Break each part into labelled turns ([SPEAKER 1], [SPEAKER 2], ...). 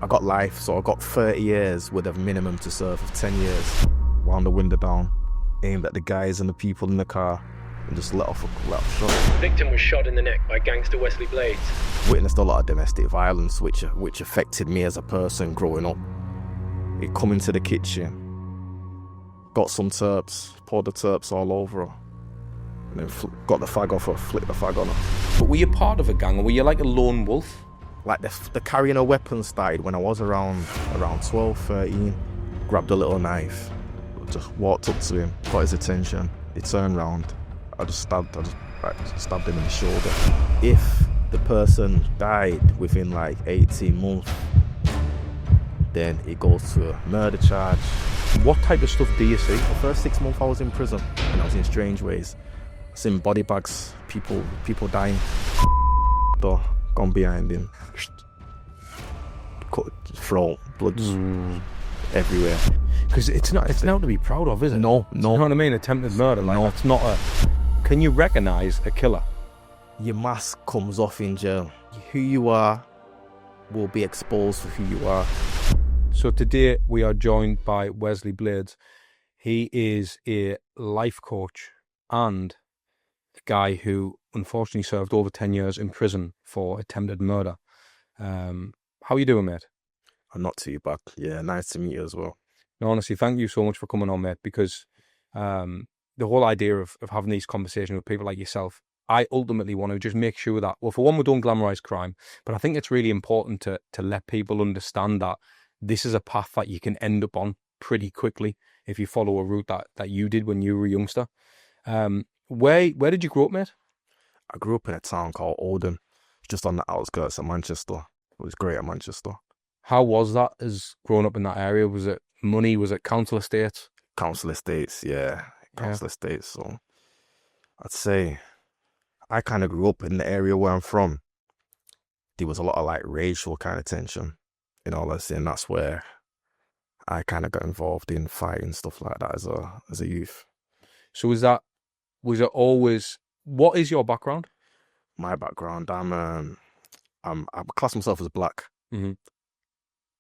[SPEAKER 1] I got life, so I got 30 years with a minimum to serve of 10 years. Wound the window down, aimed at the guys and the people in the car, and just let off a shot.
[SPEAKER 2] The victim was shot in the neck by gangster Wessley Blades.
[SPEAKER 1] Witnessed a lot of domestic violence, which affected me as a person growing up. It come into the kitchen, got some terps, poured the terps all over her, and then got the fag off her, flicked the fag on her.
[SPEAKER 3] But were you part of a gang, or were you like a lone wolf?
[SPEAKER 1] Like the carrying a weapon started when I was around 12, 13. Grabbed a little knife, just walked up to him, got his attention. He turned round, I just stabbed him in the shoulder. If the person died within like 18 months, then it goes to a murder charge.
[SPEAKER 3] What type of stuff do you see?
[SPEAKER 1] The first 6 months I was in prison, and I was in Strangeways. I seen body bags, people dying. Gone behind him, cut throat, blood everywhere.
[SPEAKER 3] Because it's not to be proud of, is it?
[SPEAKER 1] No.
[SPEAKER 3] You know what I mean? Attempted murder, like that's not a. Can you recognise a killer?
[SPEAKER 1] Your mask comes off in jail. Who you are will be exposed for who you are.
[SPEAKER 3] So today we are joined by Wessley Blades. He is a life coach and a guy who unfortunately served over 10 years in prison for attempted murder. How are you doing, mate?
[SPEAKER 1] I'm not too bad. Yeah, nice to meet you as well.
[SPEAKER 3] No, honestly, thank you so much for coming on, mate, because the whole idea of having these conversations with people like yourself, I ultimately want to just make sure that, well, for one, we don't glamorise crime, but I think it's really important to let people understand that this is a path that you can end up on pretty quickly if you follow a route that you did when you were a youngster. Where did you grow up, mate?
[SPEAKER 1] I grew up in a town called Oldham, just on the outskirts of Manchester. It was great at Manchester.
[SPEAKER 3] How was that as growing up in that area? Was it money? Was it council estates?
[SPEAKER 1] Council estates, yeah. Council estates. So I'd say I kind of grew up in the area where I'm from. There was a lot of like racial kind of tension in all that, and that's where I kind of got involved in fighting stuff like that as a youth.
[SPEAKER 3] So was it always? What is your background?
[SPEAKER 1] My background, I class myself as black.
[SPEAKER 3] Mm-hmm.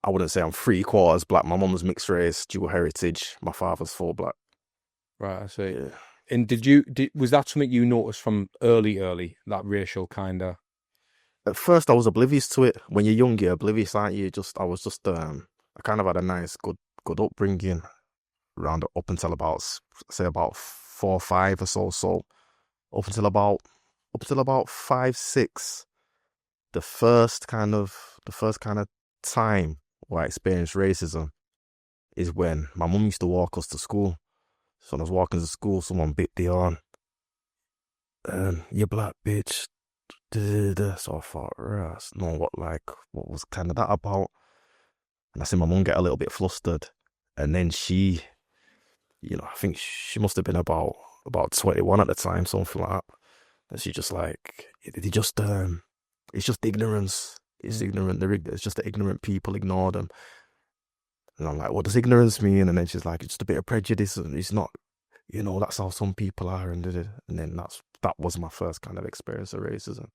[SPEAKER 1] I wouldn't say I'm 3/4 black. My mum was mixed race, dual heritage. My father's full black.
[SPEAKER 3] Right, I see.
[SPEAKER 1] Yeah.
[SPEAKER 3] And was that something you noticed from early, that racial kind of?
[SPEAKER 1] At first, I was oblivious to it. When you're young, you're oblivious, aren't you? I kind of had a nice, good upbringing, up until about 4 or 5 or so. So up until about 5, 6, the first kind of time where I experienced racism is when my mum used to walk us to school. So when I was walking to school, someone bit the arm. You black bitch. So I thought, what was kind of that about? And I see my mum get a little bit flustered. And then she, I think she must have been about 21 at the time, something like that. And she just like, it's just ignorance. It's ignorant. It's just the ignorant people, ignore them. And I'm like, what does ignorance mean? And then she's like, it's just a bit of prejudice. And it's not, that's how some people are. And then that was my first kind of experience of racism.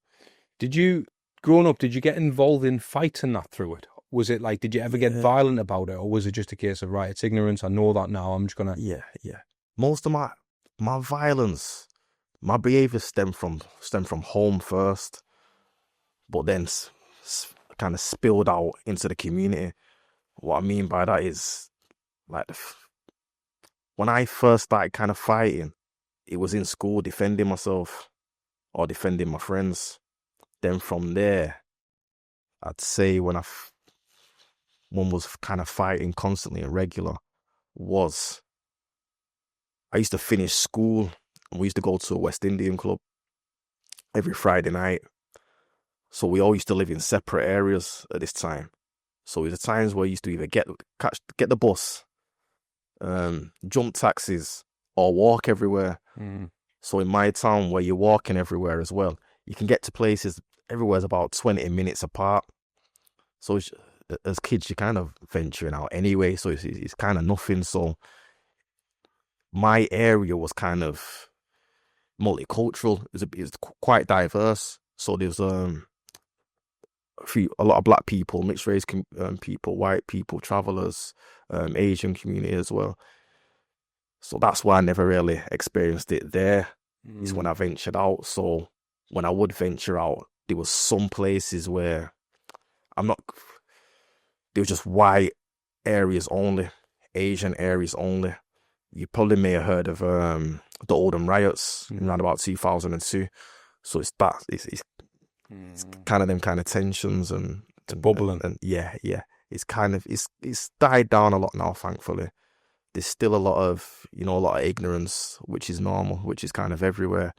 [SPEAKER 3] Growing up, did you get involved in fights and that through it? Was it like, did you ever get violent about it? Or was it just a case of, right, it's ignorance, I know that now, I'm just going to...
[SPEAKER 1] Yeah. Most of my violence, my behaviour stemmed from home first, but then kind of spilled out into the community. What I mean by that is, like, when I first started kind of fighting, it was in school, defending myself or defending my friends. Then from there, I'd say when one was kind of fighting constantly and regular, was I used to finish school and we used to go to a West Indian club every Friday night. So we all used to live in separate areas at this time. So there was times where I used to either get the bus, jump taxis, or walk everywhere. Mm. So in my town, where you're walking everywhere as well, you can get to places everywhere's about 20 minutes apart. So as kids, you're kind of venturing out anyway. So it's kind of nothing. So my area was kind of multicultural. It's quite diverse. So there's a lot of black people, mixed race people, white people, travelers, Asian community as well. So that's why I never really experienced it there. Is when I ventured out. So when I would venture out, there was some places where they were just white areas only, Asian areas only. You probably may have heard of the Oldham riots in around about 2002. So it's kind of them kind of tensions and
[SPEAKER 3] bubbling.
[SPEAKER 1] And yeah. It's died down a lot now, thankfully. There's still a lot of ignorance, which is normal, which is kind of everywhere.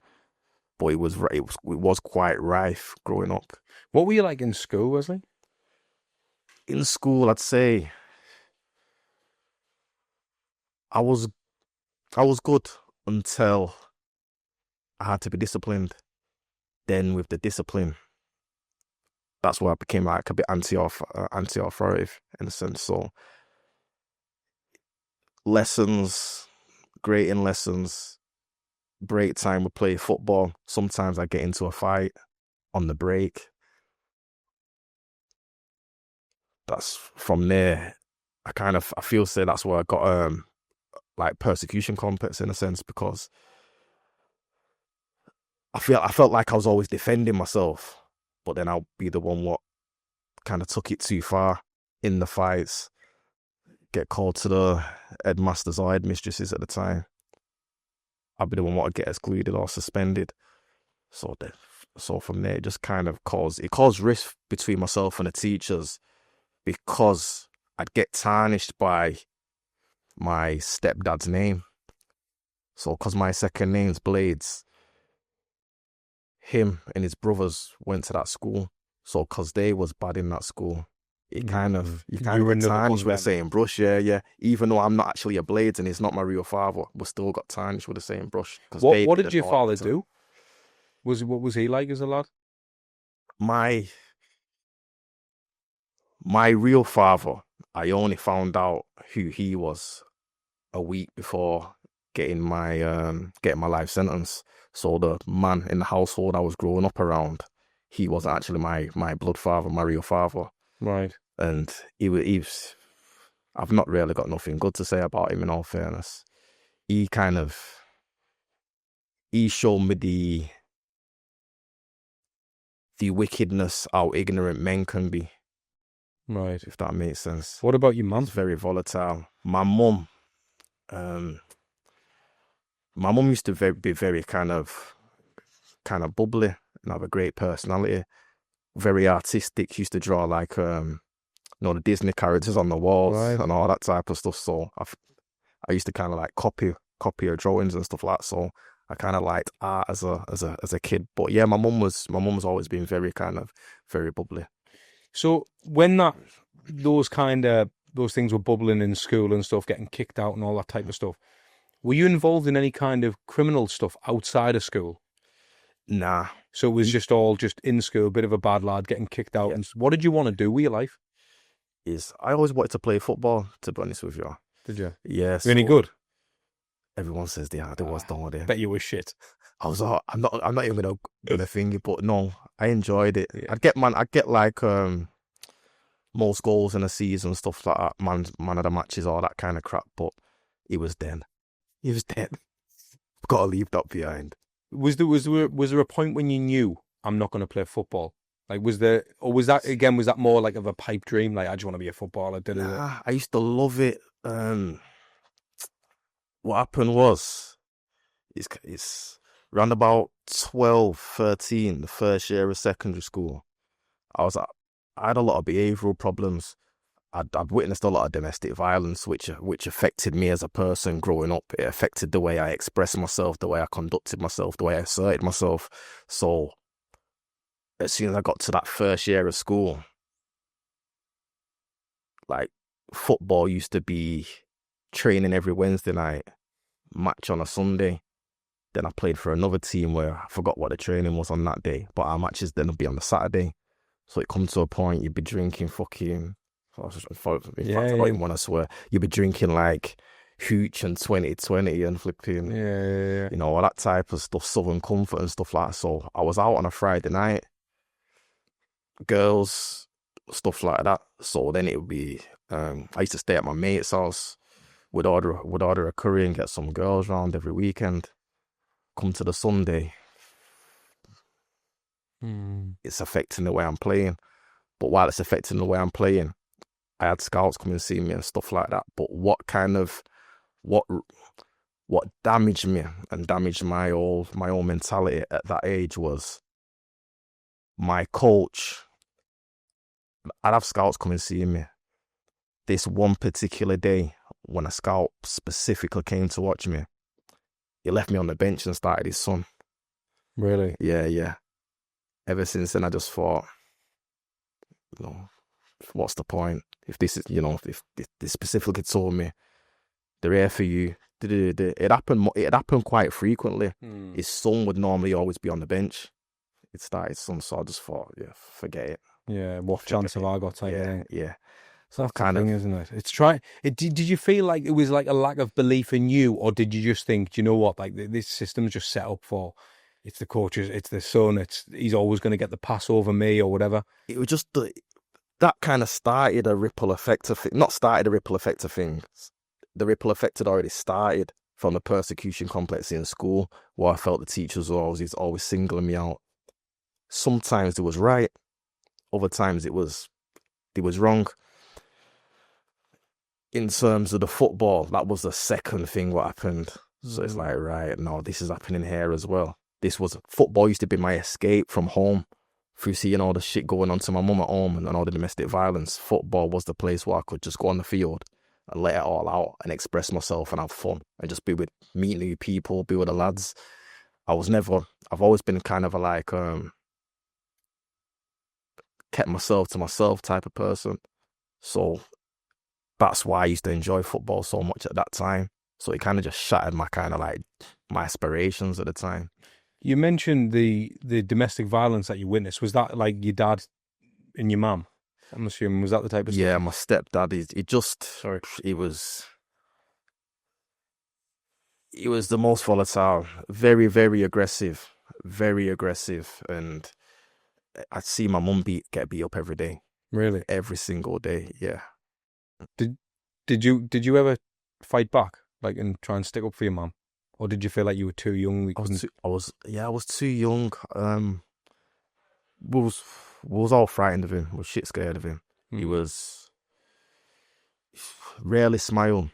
[SPEAKER 1] But it was quite rife growing up.
[SPEAKER 3] What were you like in school, Wessley?
[SPEAKER 1] In school, I'd say I was good until I had to be disciplined. Then with the discipline, that's where I became like a bit anti-authoritative in a sense. So lessons, grading lessons, break time, we play football. Sometimes I get into a fight on the break. That's from there. I feel that's where I got like persecution complex in a sense, because I felt like I was always defending myself, but then I'll be the one what kind of took it too far in the fights, get called to the headmasters or headmistresses at the time. I'll be the one what would get excluded or suspended. So from there, it just kind of caused rift between myself and the teachers, because I'd get tarnished by my stepdad's name. So because my second name's Blades, him and his brothers went to that school. So because they was bad in that school, you kind of tarnished with the same brush, yeah. Even though I'm not actually a Blades and he's not my real father, we still got tarnished with the same brush.
[SPEAKER 3] What did your father do? What was he like as a lad?
[SPEAKER 1] My real father, I only found out who he was a week before getting my life sentence. So the man in the household I was growing up around, he wasn't actually my blood father, my real father.
[SPEAKER 3] Right.
[SPEAKER 1] And he was. I've not really got nothing good to say about him, in all fairness. He showed me the wickedness how ignorant men can be.
[SPEAKER 3] Right.
[SPEAKER 1] If that makes sense.
[SPEAKER 3] What about your mum?
[SPEAKER 1] It's very volatile. My mum, used to be very kind of bubbly and have a great personality. Very artistic. She used to draw like the Disney characters on the walls, right, and all that type of stuff. So I used to kind of like copy her drawings and stuff like that. So I kind of liked art as a kid. But yeah, my mum was always been very bubbly.
[SPEAKER 3] So when those things were bubbling in school and stuff, getting kicked out and all that type of stuff, were you involved in any kind of criminal stuff outside of school?
[SPEAKER 1] Nah.
[SPEAKER 3] So it was just in school, a bit of a bad lad, getting kicked out. Yeah. And what did you want to do with your life?
[SPEAKER 1] I always wanted to play football, to be honest with you.
[SPEAKER 3] Did you?
[SPEAKER 1] Yes.
[SPEAKER 3] Yeah, any good?
[SPEAKER 1] Everyone says they are. There was, don't they?
[SPEAKER 3] Bet you were shit.
[SPEAKER 1] I'm not even gonna think it, but no, I enjoyed it. Yeah. I'd get like most goals in a season, stuff like that, man of the matches, all that kind of crap. But it was dead. Got to leave that behind.
[SPEAKER 3] Was there a point when you knew I'm not going to play football? Like, was that more like of a pipe dream? Like, I just want to be a footballer.
[SPEAKER 1] Nah, I used to love it. What happened was, it's around about 12, 13, the first year of secondary school. I had a lot of behavioural problems. I'd witnessed a lot of domestic violence, which affected me as a person growing up. It affected the way I expressed myself, the way I conducted myself, the way I asserted myself. So as soon as I got to that first year of school, like, football used to be training every Wednesday night, match on a Sunday. Then I played for another team where I forgot what the training was on that day, but our matches then would be on the Saturday. So it comes to a point you'd be drinking fucking... I don't even want to swear. You'd be drinking like Hooch and 2020 and flipping,
[SPEAKER 3] yeah.
[SPEAKER 1] All that type of stuff, Southern Comfort and stuff like that. So I was out on a Friday night. girls, stuff like that. So then it would be, I used to stay at my mate's house. Would order a curry and get some girls round every weekend. Come to the Sunday, it's affecting the way I'm playing. But while it's affecting the way I'm playing, I had scouts come and see me and stuff like that. But what damaged me and damaged my whole mentality at that age was my coach. I'd have scouts come and see me. This one particular day, when a scout specifically came to watch me, he left me on the bench and started his son.
[SPEAKER 3] Really?
[SPEAKER 1] Yeah. Ever since then, I just thought, what's the point? If this is, if they specifically told me they're here for you, it happened quite frequently. His son would normally always be on the bench. It started his son, so I just thought, yeah, forget it.
[SPEAKER 3] Yeah, what chance have I got?
[SPEAKER 1] Yeah.
[SPEAKER 3] So that's kind of thing, isn't it? Did you feel like it was like a lack of belief in you, or did you just think, do you know what, like this system's just set up for, it's the coaches, it's the son, he's always going to get the pass over me or whatever?
[SPEAKER 1] It was just that kind of started a ripple effect of not started a ripple effect of things. The ripple effect had already started from the persecution complex in school, where I felt the teachers were always singling me out. Sometimes it was right, other times it was wrong. In terms of the football, that was the second thing what happened. So it's like, right, no, this is happening here as well. Football used to be my escape from home, through seeing all the shit going on to my mum at home and all the domestic violence. Football was the place where I could just go on the field and let it all out and express myself and have fun and just meet new people, be with the lads. I've always been kind of kept myself to myself type of person. So that's why I used to enjoy football so much at that time. So it kind of just shattered my my aspirations at the time.
[SPEAKER 3] You mentioned the domestic violence that you witnessed. Was that like your dad and your mum? I'm assuming, was that the type of stuff?
[SPEAKER 1] Yeah, my stepdad, he was the most volatile, very, very aggressive, and I'd see my mum get beat up every day.
[SPEAKER 3] Really?
[SPEAKER 1] Every single day, yeah.
[SPEAKER 3] Did you ever fight back, like, and try and stick up for your mum? Or did you feel like you were too young?
[SPEAKER 1] I was too young. We was all frightened of him. We was shit scared of him. He was rarely smile.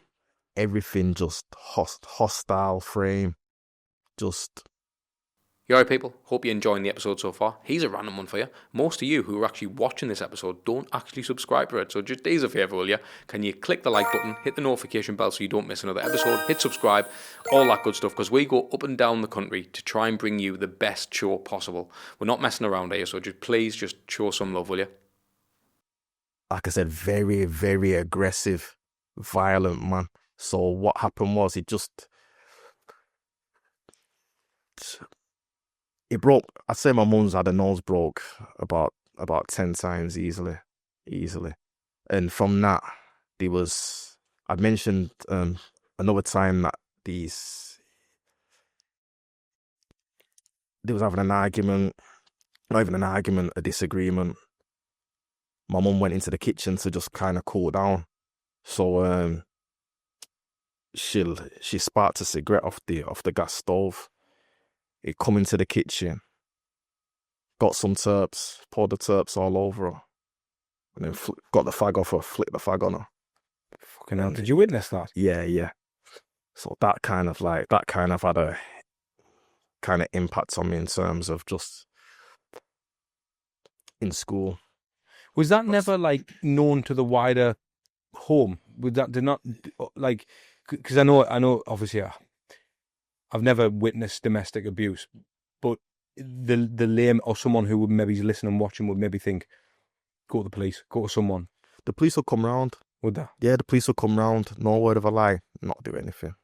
[SPEAKER 1] Everything just hostile frame. Just.
[SPEAKER 4] You alright, people? Hope you're enjoying the episode so far. Here's a random one for you. Most of you who are actually watching this episode don't actually subscribe to it, so just do us a favour, will you? Can you click the like button, hit the notification bell so you don't miss another episode, hit subscribe, all that good stuff, because we go up and down the country to try and bring you the best show possible. We're not messing around here, so please just show some love, will you?
[SPEAKER 1] Like I said, very, very aggressive, violent man. So what happened was it broke. I'd say my mum's had her nose broke about 10 times easily. And from that, I'd mentioned another time that they was having an argument, not even an argument, a disagreement. My mum went into the kitchen to just kind of cool down. So she sparked a cigarette off the gas stove. He come into the kitchen, got some terps, poured the terps all over her, and then got the fag off her, flicked the fag on her.
[SPEAKER 3] Fucking hell, did you witness that?
[SPEAKER 1] Yeah. So that kind of had a kind of impact on me in terms of just in school.
[SPEAKER 3] Was that never like known to the wider home? Did not like, because I know obviously I've never witnessed domestic abuse, but the lame or someone who would maybe listen and watching would maybe think, go to the police, go to someone.
[SPEAKER 1] The police will come round.
[SPEAKER 3] Would they?
[SPEAKER 1] Yeah, the police will come round. No word of a lie. Not do anything.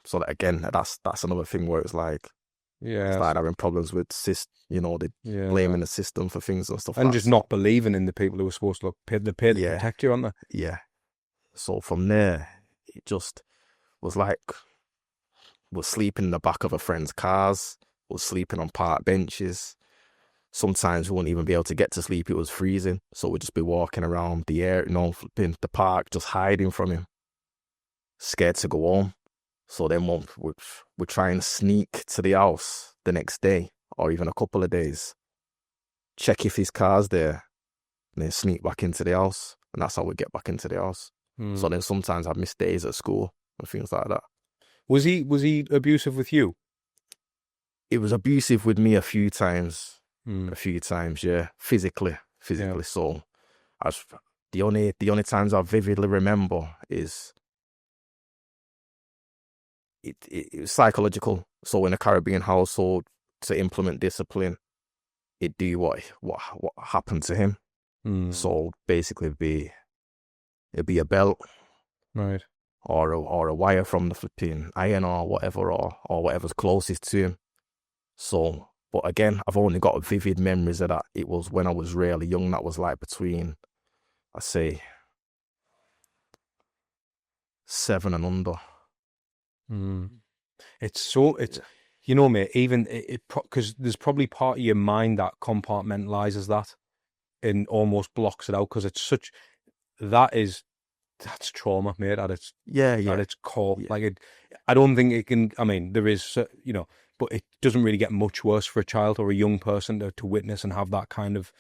[SPEAKER 1] So that again, that's another thing where it's like,
[SPEAKER 3] yeah,
[SPEAKER 1] started having problems with blaming the system for things and stuff.
[SPEAKER 3] And just not believing in the people who were supposed to pay to protect you, aren't they?
[SPEAKER 1] Yeah. So from there, it just was like, we're sleeping in the back of a friend's cars, we're sleeping on park benches. sometimes we wouldn't even be able to get to sleep. It was freezing. So we'd just be walking around the air, in the park, just hiding from him, scared to go home. So then we'd try and sneak to the house the next day or even a couple of days, check if his car's there, and then sneak back into the house. And that's how we get back into the house. So then sometimes I'd miss days at school and things like that.
[SPEAKER 3] Was he abusive with you?
[SPEAKER 1] It was abusive with me a few times. Yeah, physically.
[SPEAKER 3] Yeah.
[SPEAKER 1] So the only times I vividly remember is it was psychological. So in a Caribbean household, to implement discipline, it'd do what happened to him. So basically it'd be a belt,
[SPEAKER 3] right,
[SPEAKER 1] or a wire from the flipping iron or whatever, or whatever's closest to him. So, but again, I've only got vivid memories of that. It was when I was really young. That was like between, I say, 7 and under.
[SPEAKER 3] It's you know, mate, even because there's probably part of your mind that compartmentalizes that and almost blocks it out, because it's such, that's trauma, mate, at its at its core.
[SPEAKER 1] Yeah.
[SPEAKER 3] Like I don't think it can, I mean, there is, but it doesn't really get much worse for a child or a young person to witness and have that kind of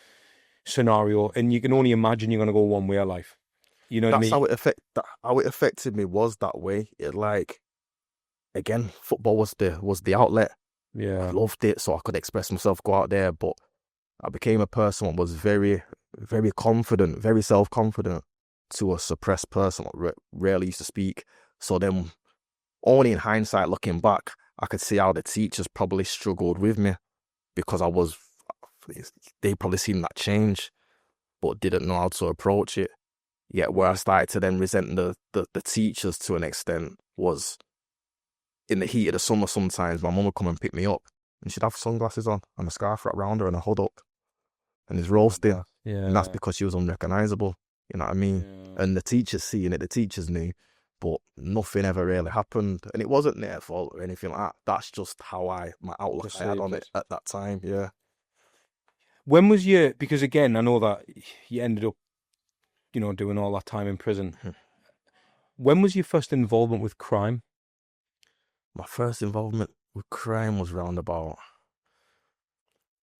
[SPEAKER 3] scenario. And you can only imagine you're going to go one way of life. You know what I mean?
[SPEAKER 1] How it affected me was that way. It, like, again, football was the outlet.
[SPEAKER 3] Yeah.
[SPEAKER 1] I loved it, so I could express myself, go out there. But I became a person that was very, very confident, very self-confident, to a suppressed person that rarely used to speak. So then, only in hindsight, looking back, I could see how the teachers probably struggled with me, because they probably seen that change, but didn't know how to approach it. Yet where I started to then resent the teachers to an extent was in the heat of the summer. Sometimes my mum would come and pick me up, and she'd have sunglasses on and a scarf wrapped around her and a hood up, and it's roasting.
[SPEAKER 3] Yeah.
[SPEAKER 1] And that's because she was unrecognisable. You know what I mean? Yeah. And the teachers seeing it, the teachers knew, but nothing ever really happened. And it wasn't their fault or anything like that. That's just how my outlook I had on it at that time, yeah.
[SPEAKER 3] When was because again, I know that you ended up, doing all that time in prison. When was your first involvement with crime?
[SPEAKER 1] My first involvement with crime was round about,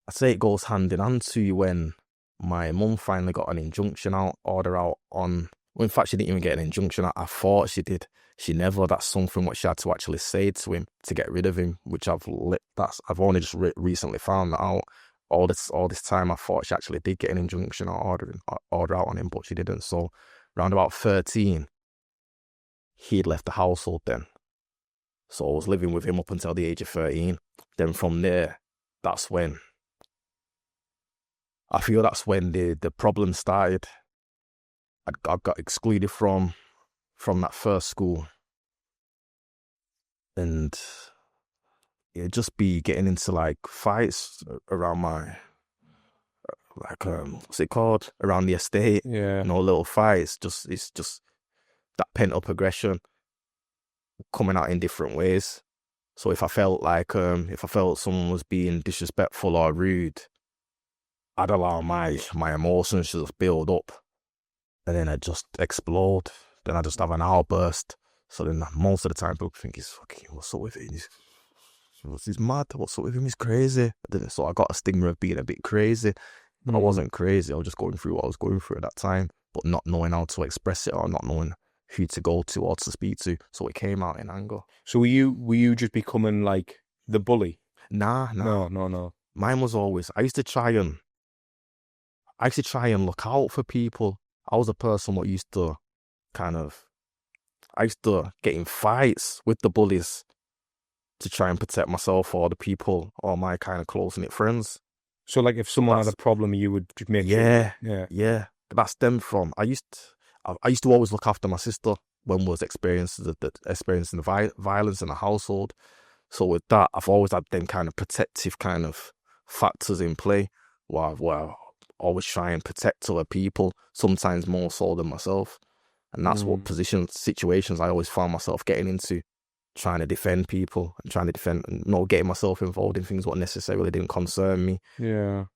[SPEAKER 1] I'd say it goes hand in hand to when my mum finally got an injunction order out on, well, in fact, she didn't even get an injunction. I thought she did. She never. That's something what she had to actually say to him to get rid of him, which I've only just recently found that out. All this time, I thought she actually did get an injunction order out on him, but she didn't. So, round about 13, he'd left the household then. So I was living with him up until the age of 13. Then from there, that's when the problem started. I got excluded from that first school, and it'd just be getting into like fights around my, what's it called, around the estate.
[SPEAKER 3] Yeah,
[SPEAKER 1] little fights. It's just that pent up aggression coming out in different ways. So if I felt someone was being disrespectful or rude, I'd allow my emotions to just build up, and then I'd just explode. Then I'd just have an outburst. So then most of the time people think he's fucking, what's up with him? He's mad. What's up with him? He's crazy. So I got a stigma of being a bit crazy. But I wasn't crazy. I was just going through what I was going through at that time, but not knowing how to express it or not knowing who to go to or to speak to. So it came out in anger.
[SPEAKER 3] So were you just becoming like the bully?
[SPEAKER 1] Nah.
[SPEAKER 3] No.
[SPEAKER 1] Mine was always, I used to try and look out for people. I was a person what used to get in fights with the bullies to try and protect myself or the people or my kind of close-knit friends.
[SPEAKER 3] So like if someone had a problem, you would make
[SPEAKER 1] sure. Yeah. That stemmed from, I used to always look after my sister when we was experiencing the violence in the household. So with that, I've always had them kind of protective kind of factors in play where I always try and protect other people, sometimes more so than myself. And that's what situations I always found myself getting into, trying to defend people and getting myself involved in things what necessarily didn't concern me.
[SPEAKER 3] Yeah.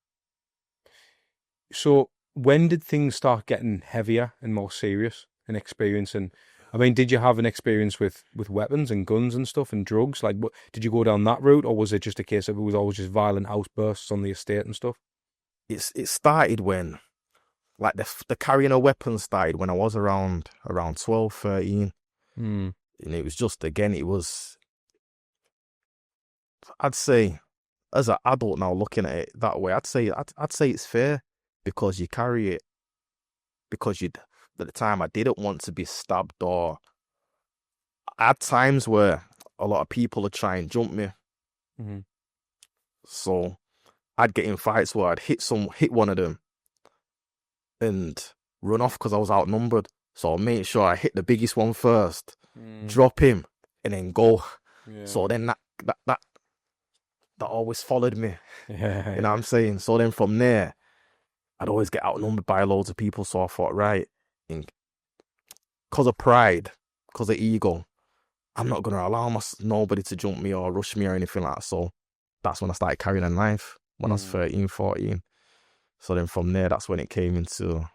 [SPEAKER 3] So when did things start getting heavier and more serious and experiencing? I mean, did you have an experience with weapons and guns and stuff and drugs? Like, did you go down that route, or was it just a case of it was always just violent outbursts on the estate and stuff?
[SPEAKER 1] It started when, like, the carrying a weapon started when I was around 12, 13.
[SPEAKER 3] Mm.
[SPEAKER 1] And it was just, again, I'd say, as an adult now looking at it that way, I'd say it's fair because you carry it because at the time I didn't want to be stabbed, or I had times where a lot of people would try and jump me.
[SPEAKER 3] Mm-hmm.
[SPEAKER 1] So I'd get in fights where I'd hit one of them and run off because I was outnumbered. So I'll make sure I hit the biggest one first, drop him, and then go.
[SPEAKER 3] Yeah.
[SPEAKER 1] So then that always followed me.
[SPEAKER 3] Yeah.
[SPEAKER 1] You know what I'm saying? So then from there, I'd always get outnumbered by loads of people. So I thought, right, because of pride, because of ego, I'm not going to allow nobody to jump me or rush me or anything like that. So that's when I started carrying a knife when I was 13, 14. So then from there, that's when it came into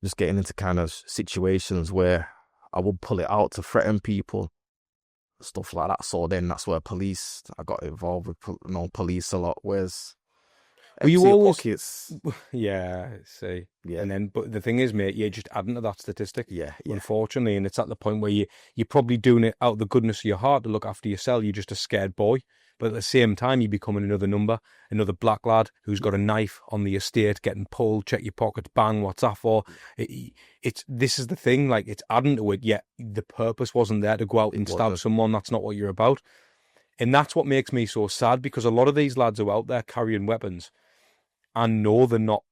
[SPEAKER 1] just getting into kind of situations where I would pull it out to threaten people, stuff like that. So then that's where I got involved with police a lot. Whereas
[SPEAKER 3] Well, you always
[SPEAKER 1] pockets,
[SPEAKER 3] yeah, see,
[SPEAKER 1] yeah,
[SPEAKER 3] and then but the thing is, mate, you're just adding to that statistic.
[SPEAKER 1] yeah.
[SPEAKER 3] Unfortunately, and it's at the point where you're probably doing it out of the goodness of your heart to look after yourself. You're just a scared boy, but at the same time, you're becoming another number, another black lad who's got a knife on the estate, getting pulled. Check your pockets, bang. What's that for? This is the thing. Like, it's adding to it. Yet the purpose wasn't there to go out and stab someone. That's not what you're about, and that's what makes me so sad, because a lot of these lads are out there carrying weapons and know they're not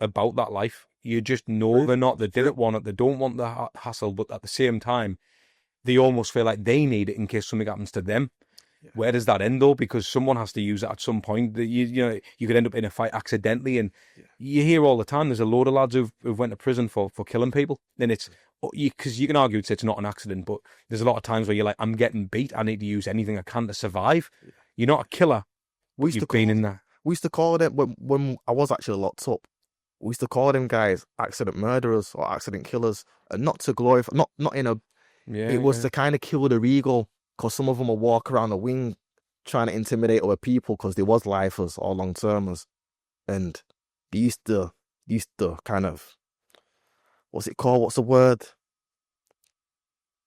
[SPEAKER 3] about that life. You just know they're not. They didn't want it. They don't want the hassle, but at the same time, they almost feel like they need it in case something happens to them. Yeah. Where does that end, though? Because someone has to use it at some point. You could end up in a fight accidentally, and you hear all the time. There's a load of lads who've went to prison for killing people, and it's because you can argue it's not an accident, but there's a lot of times where you're like, I'm getting beat. I need to use anything I can to survive. Yeah. You're not a killer. You've been in there.
[SPEAKER 1] We used to call them, when I was actually locked up, we used to call them guys accident murderers or accident killers, and not to glorify, not in a, it was to kind of kill their ego, because some of them will walk around the wing trying to intimidate other people because they was lifers or long-termers, and they used to kind of, what's it called, what's the word?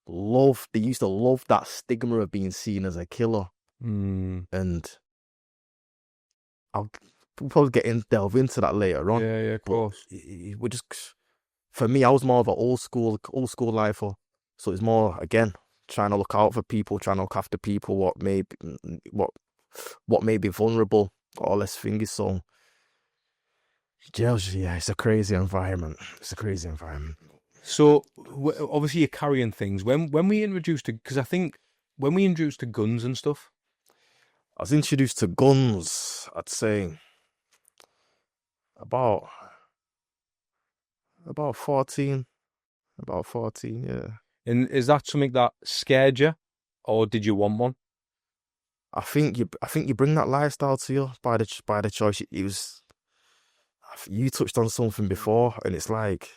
[SPEAKER 1] They used to love that stigma of being seen as a killer. And I'll probably delve into that later on.
[SPEAKER 3] Yeah, of course.
[SPEAKER 1] We just, for me, I was more of an old school lifer. So it's more, again, trying to look out for people, trying to look after people, what may be vulnerable or less thingy. So jails, yeah, it's a crazy environment.
[SPEAKER 3] So obviously you're carrying things. When we introduced to, because I think when we introduced to guns and stuff,
[SPEAKER 1] I was introduced to guns, I'd say about 14. About 14, yeah.
[SPEAKER 3] And is that something that scared you, or did you want one?
[SPEAKER 1] I think you bring that lifestyle to you by the choice. You touched on something before, and it's like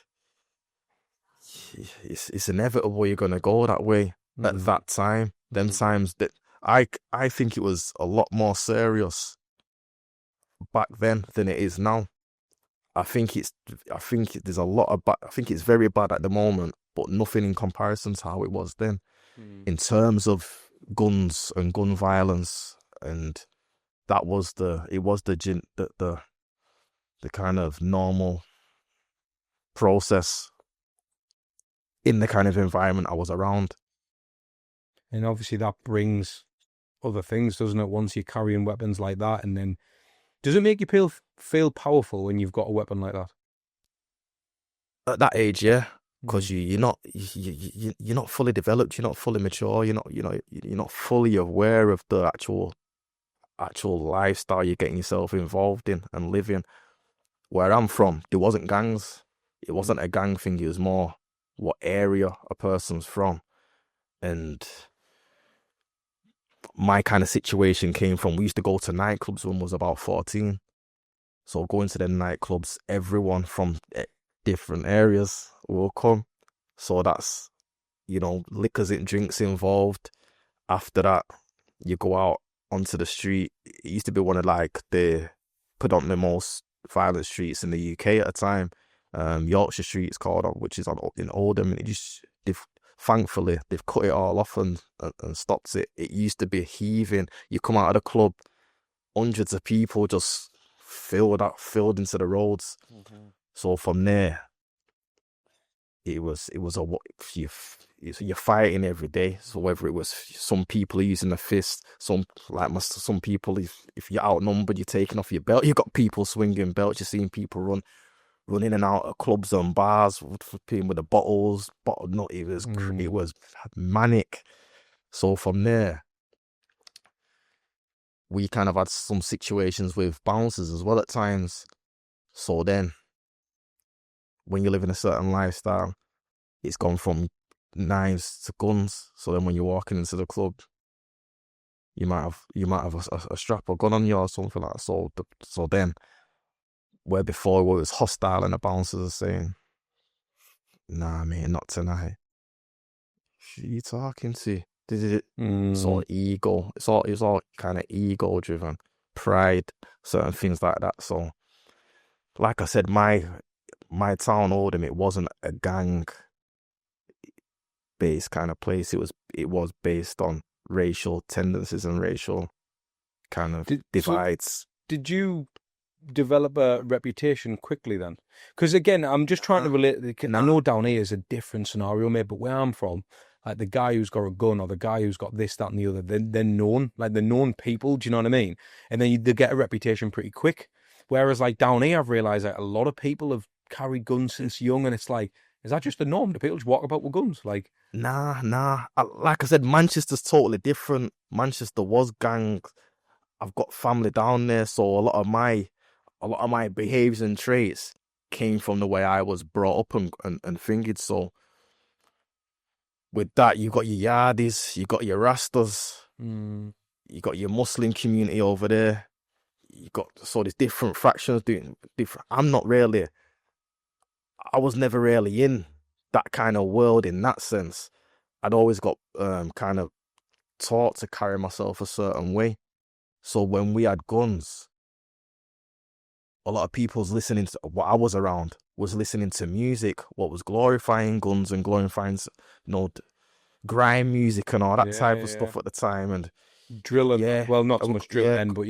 [SPEAKER 1] it's inevitable you're gonna go that way at that time. Them times that I think it was a lot more serious back then than it is now. I think there's a lot of I think it's very bad at the moment, but nothing in comparison to how it was then, in terms of guns and gun violence. And that was the kind of normal process in the kind of environment I was around.
[SPEAKER 3] And obviously that brings other things, doesn't it? Once you're carrying weapons like that, and then does it make you feel powerful when you've got a weapon like that?
[SPEAKER 1] At that age, yeah, because you're not fully developed, you're not fully mature, you're not fully aware of the actual lifestyle you're getting yourself involved in and living. Where I'm from, there wasn't gangs. It wasn't a gang thing. It was more what area a person's from, and my kind of situation came from, we used to go to nightclubs when I was about 14. So going to the nightclubs, everyone from different areas will come. So that's, liquors and drinks involved. After that, you go out onto the street. It used to be one of like the predominantly most violent streets in the UK at the time. Yorkshire Street is called, which is in Oldham, and thankfully they've cut it all off and stopped it. It used to be heaving. You come out of the club, hundreds of people just filled into the roads.
[SPEAKER 3] Mm-hmm.
[SPEAKER 1] So from there, you're fighting every day. So whether it was some people using a fist, some people, if you're outnumbered, you're taking off your belt. You got people swinging belts. You're seeing people run in and out of clubs and bars, with the bottles. It was manic. So from there, we kind of had some situations with bouncers as well at times. So then, when you live in a certain lifestyle, it's gone from knives to guns. So then when you're walking into the club, you might have a strap or gun on you or something like that. So then, where before it was hostile and the bouncers are saying, "Nah, mate, not tonight." Who you talking to? It's all ego. It's all kind of ego driven, pride, certain things like that. So, like I said, my town, Oldham, it wasn't a gang based kind of place. It was based on racial tendencies and racial kind of divides.
[SPEAKER 3] Did you develop a reputation quickly then? Because again, I'm just trying to relate. I know down here is a different scenario, mate, but where I'm from, like the guy who's got a gun or the guy who's got this, that, and the other, they're known, like they're known people. Do you know what I mean? And then they get a reputation pretty quick. Whereas like down here, I've realised that a lot of people have carried guns since young, and it's like, is that just the norm? Do people just walk about with guns? Like,
[SPEAKER 1] nah. Like I said, Manchester's totally different. Manchester was gangs. I've got family down there, so a lot of my behaviours and traits came from the way I was brought up and fingered. So with that, you got your Yardis, you got your Rastas, you got your Muslim community over there. You got there's different fractions doing different. I was never really in that kind of world in that sense. I'd always got kind of taught to carry myself a certain way. So when we had guns, a lot of people's listening to what I was around was listening to music, what was glorifying guns and glorifying, grime music and all that type of stuff at the time, and
[SPEAKER 3] drilling. Well, not so much drill then, but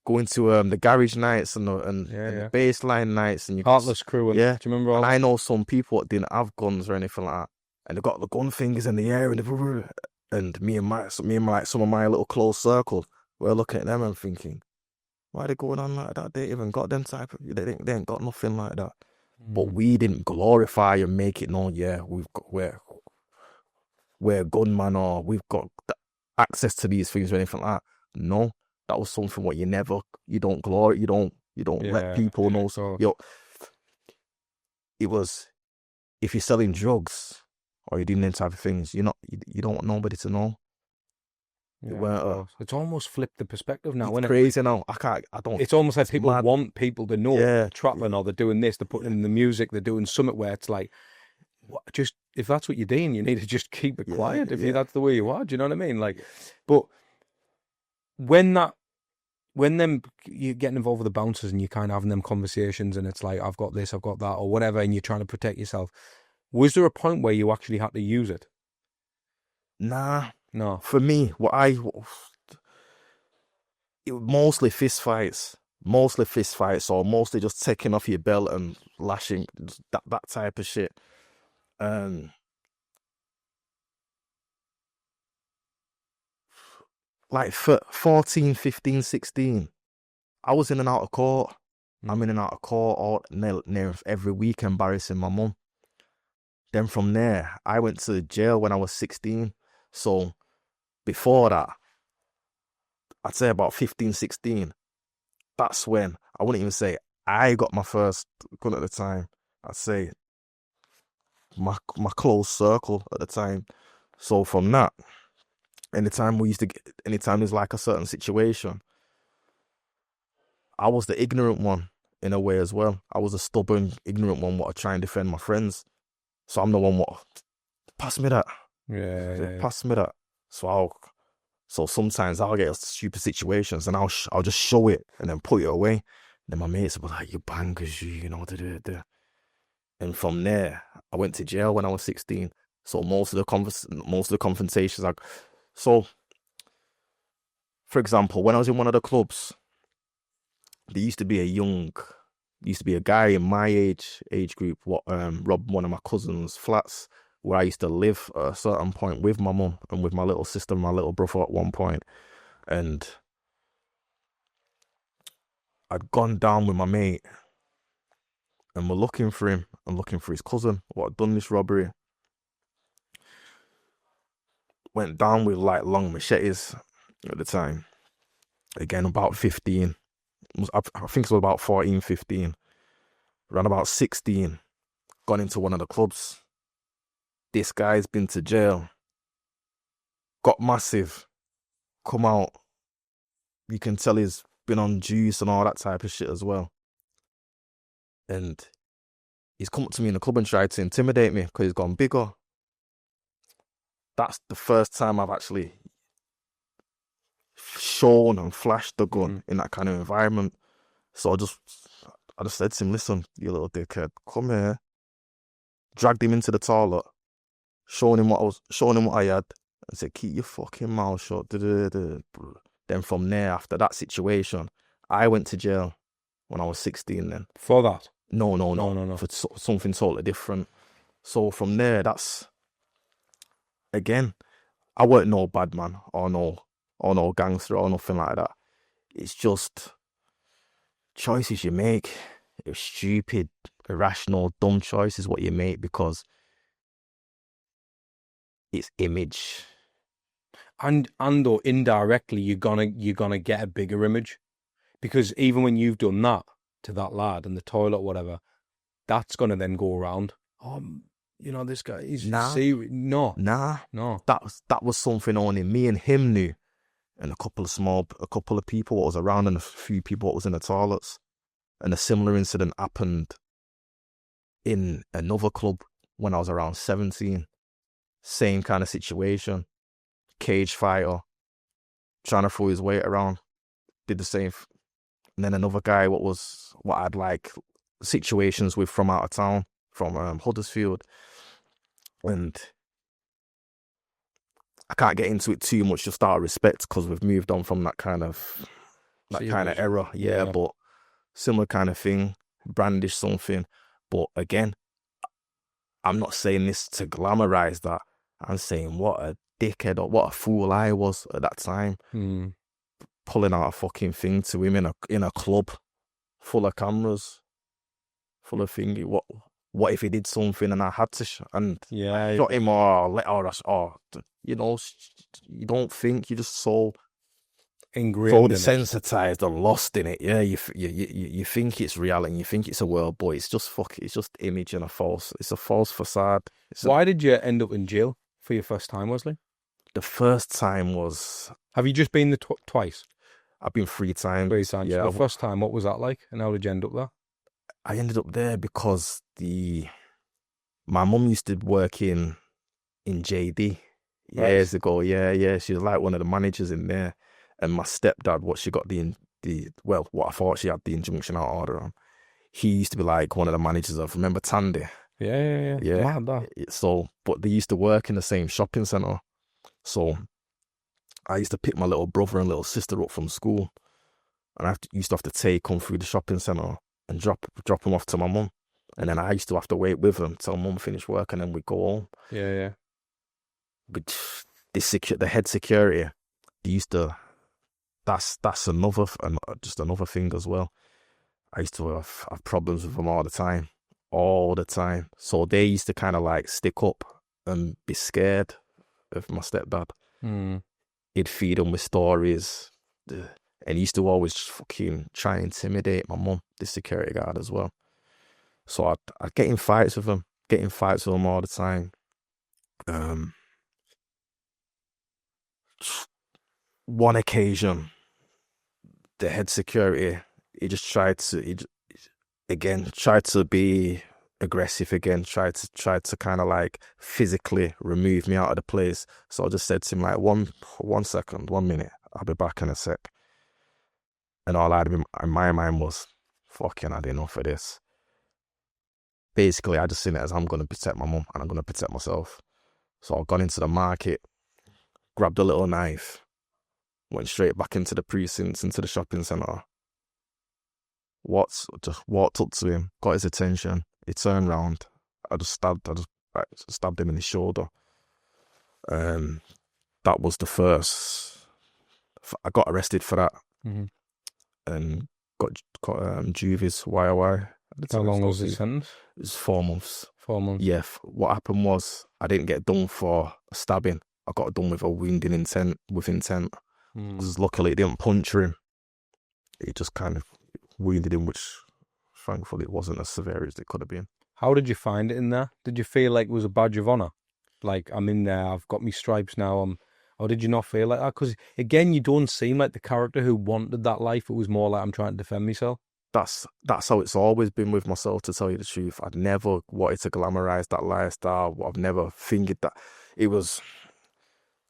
[SPEAKER 1] going to the garage nights and the baseline nights, and you
[SPEAKER 3] Heartless Crew. And, do you remember all
[SPEAKER 1] and
[SPEAKER 3] that?
[SPEAKER 1] I know some people that didn't have guns or anything like that, and they got the gun fingers in the air, and me and like some of my little close circle, we're looking at them and thinking, why are they going on like that? They ain't even got them type of. They ain't got nothing like that. But we didn't glorify and make it known. Yeah, we're gunman, or we've got access to these things or anything like that. No, that was something what you don't let people know. So it was, if you're selling drugs or you're doing them type of things, you don't want nobody to know.
[SPEAKER 3] It's almost flipped the perspective now, isn't it?
[SPEAKER 1] Crazy now. It's
[SPEAKER 3] almost like people want people to know they're trapping or they're doing this, they're putting in the music, they're doing something where it's like, just if that's what you're doing, you need to just keep it quiet. If that's the way you are, do you know what I mean? Like, but when you're getting involved with the bouncers and you're kind of having them conversations, and it's like, I've got this, I've got that, or whatever, and you're trying to protect yourself. Was there a point where you actually had to use it?
[SPEAKER 1] Nah.
[SPEAKER 3] No.
[SPEAKER 1] For me, it was mostly fist fights, or mostly just taking off your belt and lashing, that type of shit. Like 14, 15, 16, I was in and out of court. I'm in and out of court near every week, embarrassing my mum. Then from there, I went to jail when I was 16. So before that, I'd say about 15, 16, that's when, I wouldn't even say I got my first gun at the time. I'd say my close circle at the time. So from that, anytime there's like a certain situation, I was the ignorant one. in a way as well. I was a stubborn, ignorant one what I try and defend my friends. So I'm the one what pass me that.
[SPEAKER 3] Yeah.
[SPEAKER 1] Pass me that. So sometimes I'll get stupid situations and I'll just show it and then put it away. Then my mates will be like, you bangers, you know, da. And from there, I went to jail when I was 16. So most of the confrontations, so for example, when I was in one of the clubs, there used to be a guy in my age group what robbed one of my cousin's flats where I used to live at a certain point with my mum and with my little sister and my little brother at one point. And I'd gone down with my mate and we're looking for him and looking for his cousin what had done this robbery. Went down with like long machetes at the time. Again, about 15. I think it was about 14, 15. Around about 16, gone into one of the clubs. This guy's been to jail. Got massive. Come out. You can tell he's been on juice and all that type of shit as well. And he's come up to me in the club and tried to intimidate me because he's gone bigger. That's the first time I've actually shown and flashed the gun in that kind of environment. So I just said to him, listen, you little dickhead, come here. Dragged him into the toilet, showing him what I had, and said, keep your fucking mouth shut. Then from there, after that situation, I went to jail when I was 16 then.
[SPEAKER 3] For that?
[SPEAKER 1] No.
[SPEAKER 3] No.
[SPEAKER 1] For something totally different. So from there, that's, again, I weren't no bad man or no gangster or nothing like that. It's just choices you make. It's stupid, irrational, dumb choices what you make because it's image.
[SPEAKER 3] And or indirectly you're gonna get a bigger image. Because even when you've done that to that lad in the toilet or whatever, that's gonna then go around. Oh, you know, this guy, he's serious. No.
[SPEAKER 1] That was something only me and him knew. And a couple of people what was around and a few people what was in the toilets. And a similar incident happened in another club when I was around 17. Same kind of situation. Cage fighter. Trying to throw his weight around. Did the same. And then another guy what I'd like situations with from out of town. From Huddersfield. And I can't get into it too much just out of respect because we've moved on from that kind of era. Yeah, but similar kind of thing, brandish something. But again, I'm not saying this to glamorize that. I'm saying what a dickhead or what a fool I was at that time. Pulling out a fucking thing to him in a club full of cameras, full of thingy. What if he did something and I had to shot him or you know, you don't think, you're just so
[SPEAKER 3] ingrained,
[SPEAKER 1] desensitized and lost in it. Yeah, you think it's reality, you think it's a world, but it's just image and it's a false facade.
[SPEAKER 3] Why did you end up in jail for your first time, Wesley?
[SPEAKER 1] The first time was...
[SPEAKER 3] Have you just been there twice?
[SPEAKER 1] I've been 3 times.
[SPEAKER 3] 3 times. Yeah. The first time, what was that like? And how did you end up there?
[SPEAKER 1] I ended up there because my mum used to work in JD years ago. Yeah. She was like one of the managers in there. And my stepdad, what she got what I thought she had the injunction out order on, he used to be like one of the managers of, remember Tandy?
[SPEAKER 3] Yeah. Mad, that.
[SPEAKER 1] So, but they used to work in the same shopping centre. So I used to pick my little brother and little sister up from school. And I used to have to take them through the shopping centre and drop them off to my mum. And then I used to have to wait with them till mum finished work and then we'd go home.
[SPEAKER 3] Yeah.
[SPEAKER 1] But the head security, they used to... That's another thing as well. I used to have problems with them all the time. So they used to kind of like stick up and be scared of my stepdad. He'd feed them with stories, and he used to always fucking try and intimidate my mum, the security guard as well. So I'd get in fights with him, all the time. One occasion, the head security, he just tried to, again, tried to be aggressive again, tried to kind of like physically remove me out of the place. So I just said to him like, one second, 1 minute, I'll be back in a sec. And all I had in my mind was, fucking, I had enough of this. Basically, I just seen it as I'm going to protect my mum and I'm going to protect myself. So I got into the market, grabbed a little knife, went straight back into the precincts, into the shopping centre. Just walked up to him, got his attention. He turned round. I just stabbed him in his shoulder. That was the first. I got arrested for that.
[SPEAKER 3] Mm-hmm.
[SPEAKER 1] And got juvies, YOI.
[SPEAKER 3] How long was the sentence?
[SPEAKER 1] It was 4 months.
[SPEAKER 3] 4 months.
[SPEAKER 1] Yeah. What happened was I didn't get done for a stabbing. I got done with a wounding intent. Because luckily it didn't puncture him. It just kind of wounded him, which thankfully it wasn't as severe as it could have been.
[SPEAKER 3] How did you find it in there? Did you feel like it was a badge of honour? Like, I'm in there, I've got my stripes now, or did you not feel like that? Because, again, you don't seem like the character who wanted that life. It was more like, I'm trying to defend myself.
[SPEAKER 1] That's how it's always been with myself, to tell you the truth. I'd never wanted to glamorise that lifestyle. I've never fingered that. It was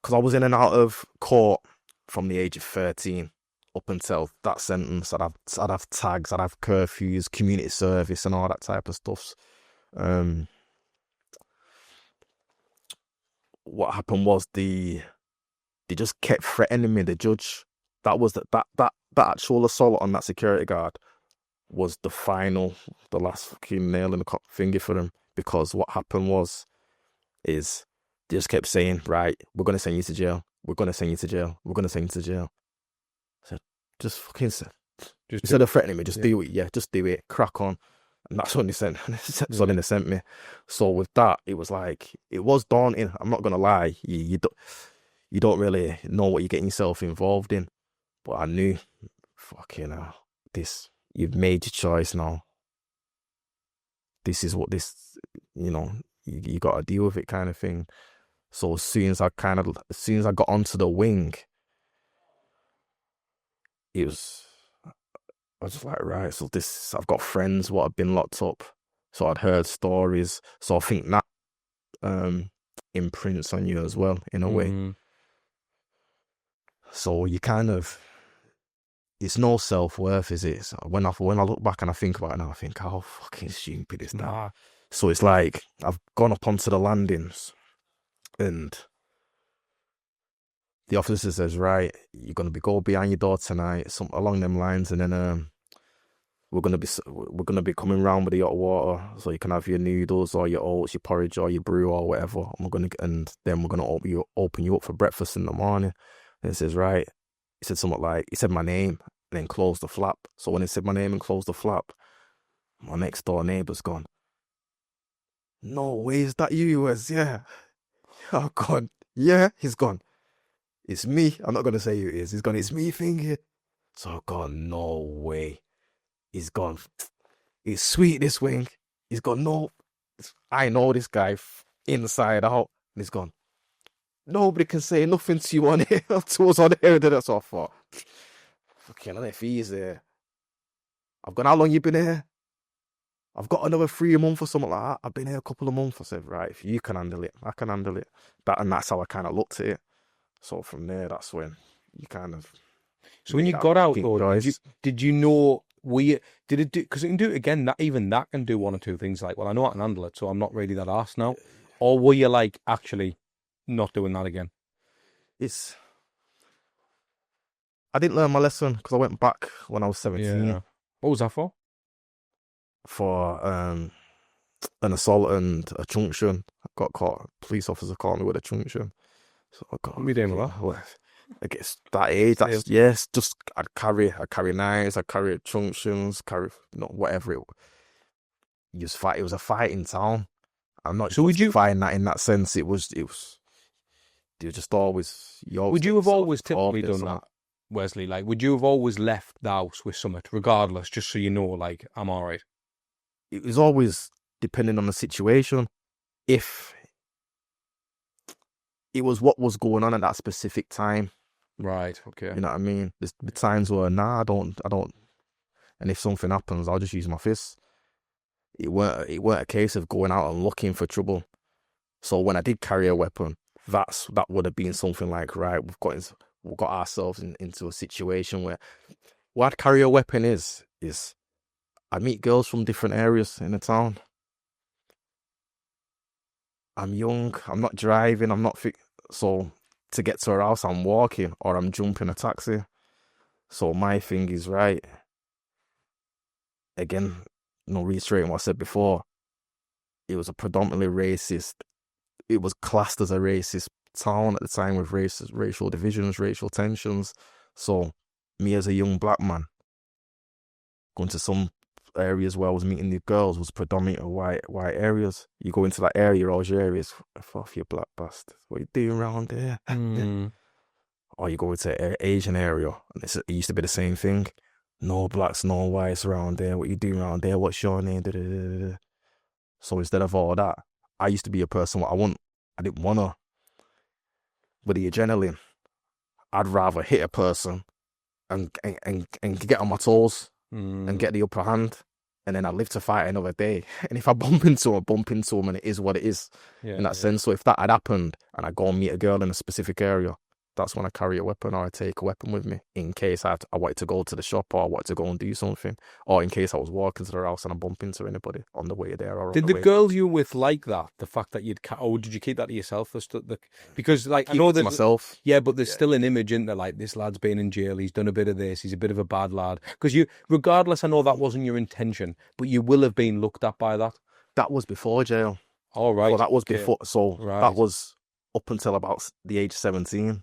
[SPEAKER 1] because I was in and out of court from the age of 13 up until that sentence. I'd have tags, I'd have curfews, community service and all that type of stuff. What happened was they just kept threatening me. The judge, that actual assault on that security guard was the last fucking nail in the finger for him. Because what happened is they just kept saying, right, we're going to send you to jail. We're going to send you to jail. We're going to send you to jail. I said, just fucking say. Instead of threatening me, just do it. Yeah, just do it. Crack on. And that's when they sent me. So with that, it was like, it was daunting. I'm not going to lie. You don't really know what you're getting yourself involved in. But I knew, fucking hell, you've made your choice now. This is what you got to deal with it, kind of thing. So as soon as I got onto the wing, I was just like, right, so I've got friends what have been locked up. So I'd heard stories. So I think that imprints on you as well, in a way. So you kind of, it's no self-worth, is it? So when I look back and I think about it now, I think, how fucking stupid is that? Nah. So it's like, I've gone up onto the landings and the officer says, right, you're going to go behind your door tonight, something along them lines, and then we're going to be coming round with the hot water, so you can have your noodles or your oats, your porridge or your brew or whatever, and then we're going to open you up for breakfast in the morning. And he says, right, he said something like, he said my name and then closed the flap. So when he said my name and closed the flap, my next door neighbour's gone, no way, is that you? He was, yeah. Oh God, yeah, he's gone. It's me. I'm not going to say who it is. He's gone, it's me thinking. So I've gone, no way. He's gone, it's sweet, this wing. He's gone, no, I know this guy inside out. And he's gone, nobody can say nothing to you on here, to us on here. That's what I thought. Fucking hell, if he's there. I've gone, how long you been here? I've got another 3 months or something like that. I've been here a couple of months. I said, right, if you can handle it, I can handle it. And that's how I kind of looked at it. So from there, that's when you kind of.
[SPEAKER 3] So when you got out, though, did you know? Did it do? Because it can do it again. That can do one or two things. Like, well, I know I can handle it, so I'm not really that arsed now. Or were you like actually not doing that again?
[SPEAKER 1] I didn't learn my lesson because I went back when I was 17.
[SPEAKER 3] Yeah. What was that for?
[SPEAKER 1] For an assault and a truncheon. I got caught. A police officer caught me with a truncheon. So I got.
[SPEAKER 3] What were you doing with that?
[SPEAKER 1] I guess that age. That's yes. Just I'd carry knives. I carry truncheons. Whatever it. It was a fighting town. I'm not. So would you find that in that sense? It was. You just always.
[SPEAKER 3] Would you have always typically done that, Wesley? Like, would you have always left the house with something, regardless, just so you know, like, I'm all right?
[SPEAKER 1] It was always depending on the situation. If it was what was going on at that specific time.
[SPEAKER 3] Right, okay.
[SPEAKER 1] You know what I mean? There's times where, I don't. And if something happens, I'll just use my fists. it weren't a case of going out and looking for trouble. So when I did carry a weapon, that would have been something like, right, we've got ourselves into a situation where what carry a weapon is I meet girls from different areas in the town. I'm young, I'm not driving, I'm not so to get to her house, I'm walking or I'm jumping a taxi. So my thing is, right, again, reiterating what I said before, it was a predominantly racist, it was classed as a racist town at the time with racial divisions, racial tensions. So me as a young black man, going to some areas where I was meeting new girls was predominantly white areas. You go into that area, all your areas, off you black bastard. What you doing around there? Or you go into an Asian area, and it used to be the same thing. No blacks, no whites around there. What you doing around there? What's your name? Da, da, da, da. So instead of all that, I used to be a person I didn't wanna. With the adrenaline, I'd rather hit a person and get on my toes and get the upper hand, and then I live to fight another day. And if I bump into him, and it is what it is in that sense. So if that had happened and I go and meet a girl in a specific area, that's when I carry a weapon, or I take a weapon with me in case I wanted to go to the shop, or I wanted to go and do something, or in case I was walking to their house and I bump into anybody on the way there. Or
[SPEAKER 3] did the girls you were with like that? The fact that or did you keep that to yourself? Because like I know that
[SPEAKER 1] myself.
[SPEAKER 3] Yeah, but there's still an image in there, like this lad's been in jail, he's done a bit of this, he's a bit of a bad lad. Because regardless, I know that wasn't your intention, but you will have been looked at by that.
[SPEAKER 1] That was before jail.
[SPEAKER 3] All right.
[SPEAKER 1] So that was before. So
[SPEAKER 3] right.
[SPEAKER 1] That was up until about the age 17.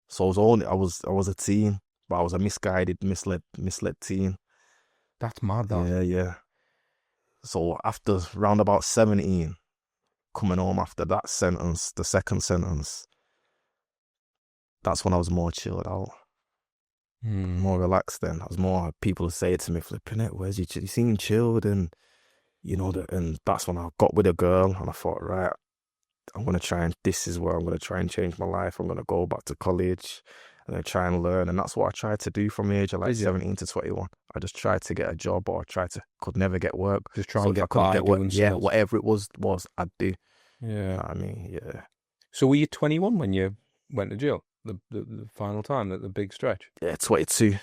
[SPEAKER 1] So I was a teen, but I was a misguided, misled teen.
[SPEAKER 3] That's mad, that.
[SPEAKER 1] Yeah. So after round about 17, coming home after that sentence, the second sentence, that's when I was more chilled out, more relaxed. Then I was more, people say to me, flipping it, where's you seem chilled, and and that's when I got with a girl, and I thought, right, this is where I'm going to try and change my life. I'm going to go back to college and try and learn. And that's what I tried to do from the age of 17 to 21. I just tried to get a job, or could never get work.
[SPEAKER 3] Just try and get by.
[SPEAKER 1] Whatever it was I'd do.
[SPEAKER 3] Yeah.
[SPEAKER 1] I mean, yeah.
[SPEAKER 3] So were you 21 when you went to jail? The final time, the big stretch?
[SPEAKER 1] Yeah, 22.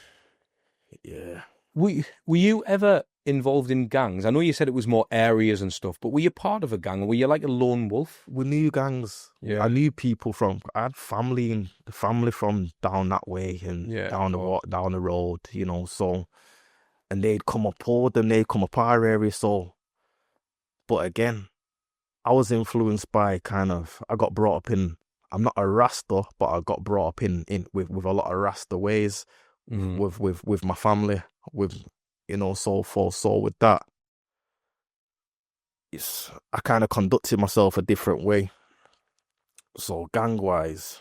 [SPEAKER 1] Yeah.
[SPEAKER 3] Were you ever involved in gangs? I know you said it was more areas and stuff, but were you part of a gang, or were you like a lone wolf?
[SPEAKER 1] We knew gangs.
[SPEAKER 3] Yeah.
[SPEAKER 1] I knew people I had family from down that way and down the road, so, and they'd come up Oldham, they'd come up our area, so, but again, I was influenced by I got brought up I'm not a Rasta, but I got brought up with a lot of Rasta ways, with my family, so forth. So with that, I kind of conducted myself a different way. So gang wise,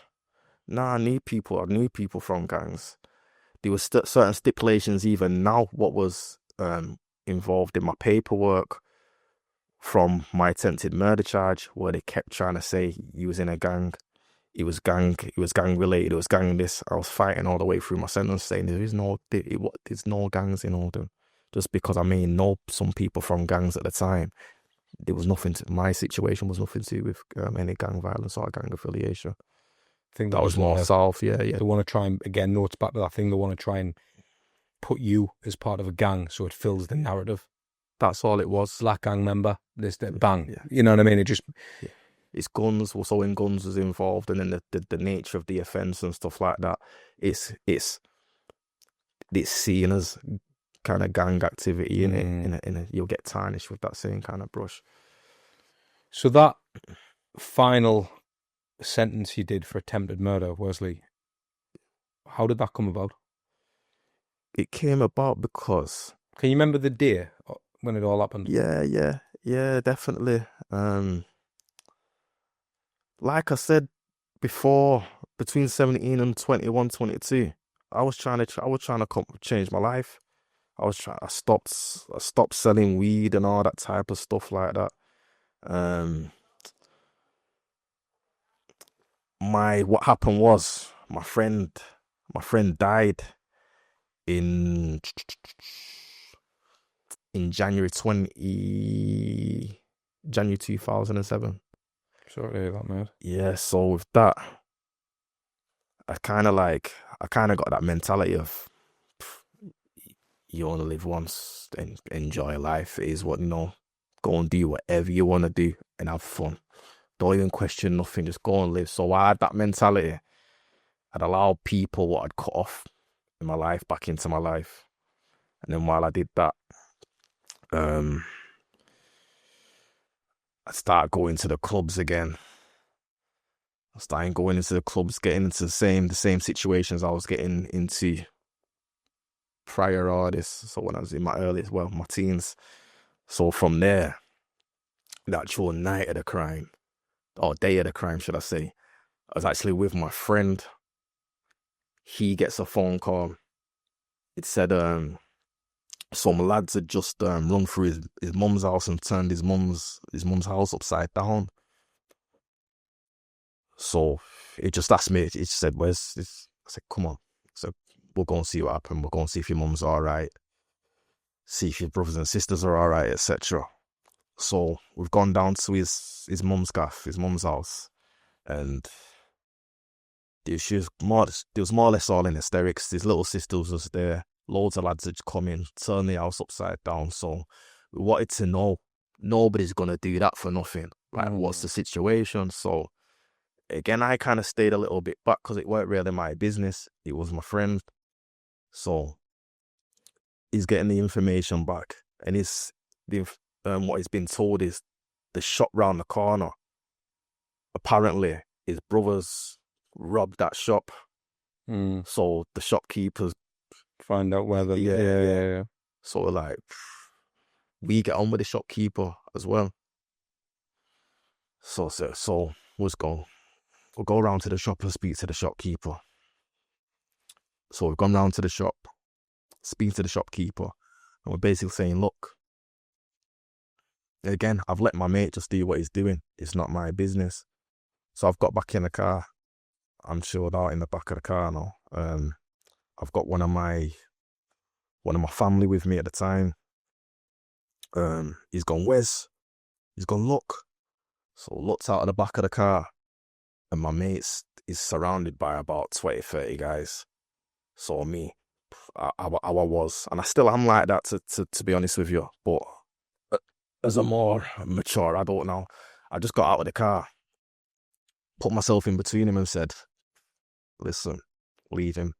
[SPEAKER 1] I knew people from gangs. There was certain stipulations even now what was involved in my paperwork from my attempted murder charge, where they kept trying to say he was in a gang. It was gang related, it was gang this. I was fighting all the way through my sentence saying there's no gangs in Oldham. Just because I may know some people from gangs at the time, there was nothing my situation was nothing to do with any gang violence or gang affiliation.
[SPEAKER 3] I think
[SPEAKER 1] that was more south, yeah.
[SPEAKER 3] They want to try and, again, notes back to that thing, they want to try and put you as part of a gang so it fills the narrative.
[SPEAKER 1] That's all it was.
[SPEAKER 3] Black gang member, bang. Yeah. You know what I mean? It just...
[SPEAKER 1] Yeah. It's guns, so when guns was involved, and then the nature of the offence and stuff like that, it's seen as kind of gang activity in it. You'll get tarnished with that same kind of brush.
[SPEAKER 3] So that final sentence you did for attempted murder, Wessley, how did that come about?
[SPEAKER 1] It came about because...
[SPEAKER 3] Can you remember the day when it all happened?
[SPEAKER 1] Yeah, definitely. Like I said before, between 17 and 21, 22, I was trying to change my life. I stopped selling weed and all that type of stuff like that. What happened was my friend died in in January 2007.
[SPEAKER 3] Sorry to hear that, mate.
[SPEAKER 1] Yeah, so with that, I kind of got that mentality of, you only live once, and enjoy life. It is what, go and do whatever you want to do and have fun. Don't even question nothing, just go and live. So I had that mentality. I'd allow people what I'd cut off in my life back into my life. And then while I did that, I started going to the clubs again. I started going into the clubs, getting into the same situations I was getting into prior all this. So when I was in my teens. So from there, the actual night of the crime, or day of the crime, should I say, I was actually with my friend. He gets a phone call. It said some lads had just run through his mum's house and turned his mum's house upside down. So it just asked me, it just said, where's this? I said, come on. So we'll go and see what happened. We'll go and see if your mum's all right. See if your brothers and sisters are all right, etc. So we've gone down to his mum's house. And there was more or less all in hysterics. His little sister was just there. Loads of lads had come in, turned the house upside down. So we wanted to know, nobody's going to do that for nothing. Like, what's the situation? So again, I kind of stayed a little bit back because it weren't really my business. It was my friend. So he's getting the information back. And what he's been told is the shop round the corner. Apparently, his brothers robbed that shop. So the shopkeepers
[SPEAKER 3] find out whether yeah.
[SPEAKER 1] So like, we get on with the shopkeeper as well. So we'll go around to the shop and speak to the shopkeeper. So we've gone round to the shop, speak to the shopkeeper, and we're basically saying, look, again, I've let my mate just do what he's doing. It's not my business. So I've got back in the car. I'm chilled out in the back of the car now. I've got one of my family with me at the time. He's gone, Wes. He's gone, look. So looked out of the back of the car, and my mate is surrounded by about 20, 30 guys. So me, I was, and I still am like that to be honest with you. But as a more mature adult now, I just got out of the car, put myself in between him and said, listen, leave him,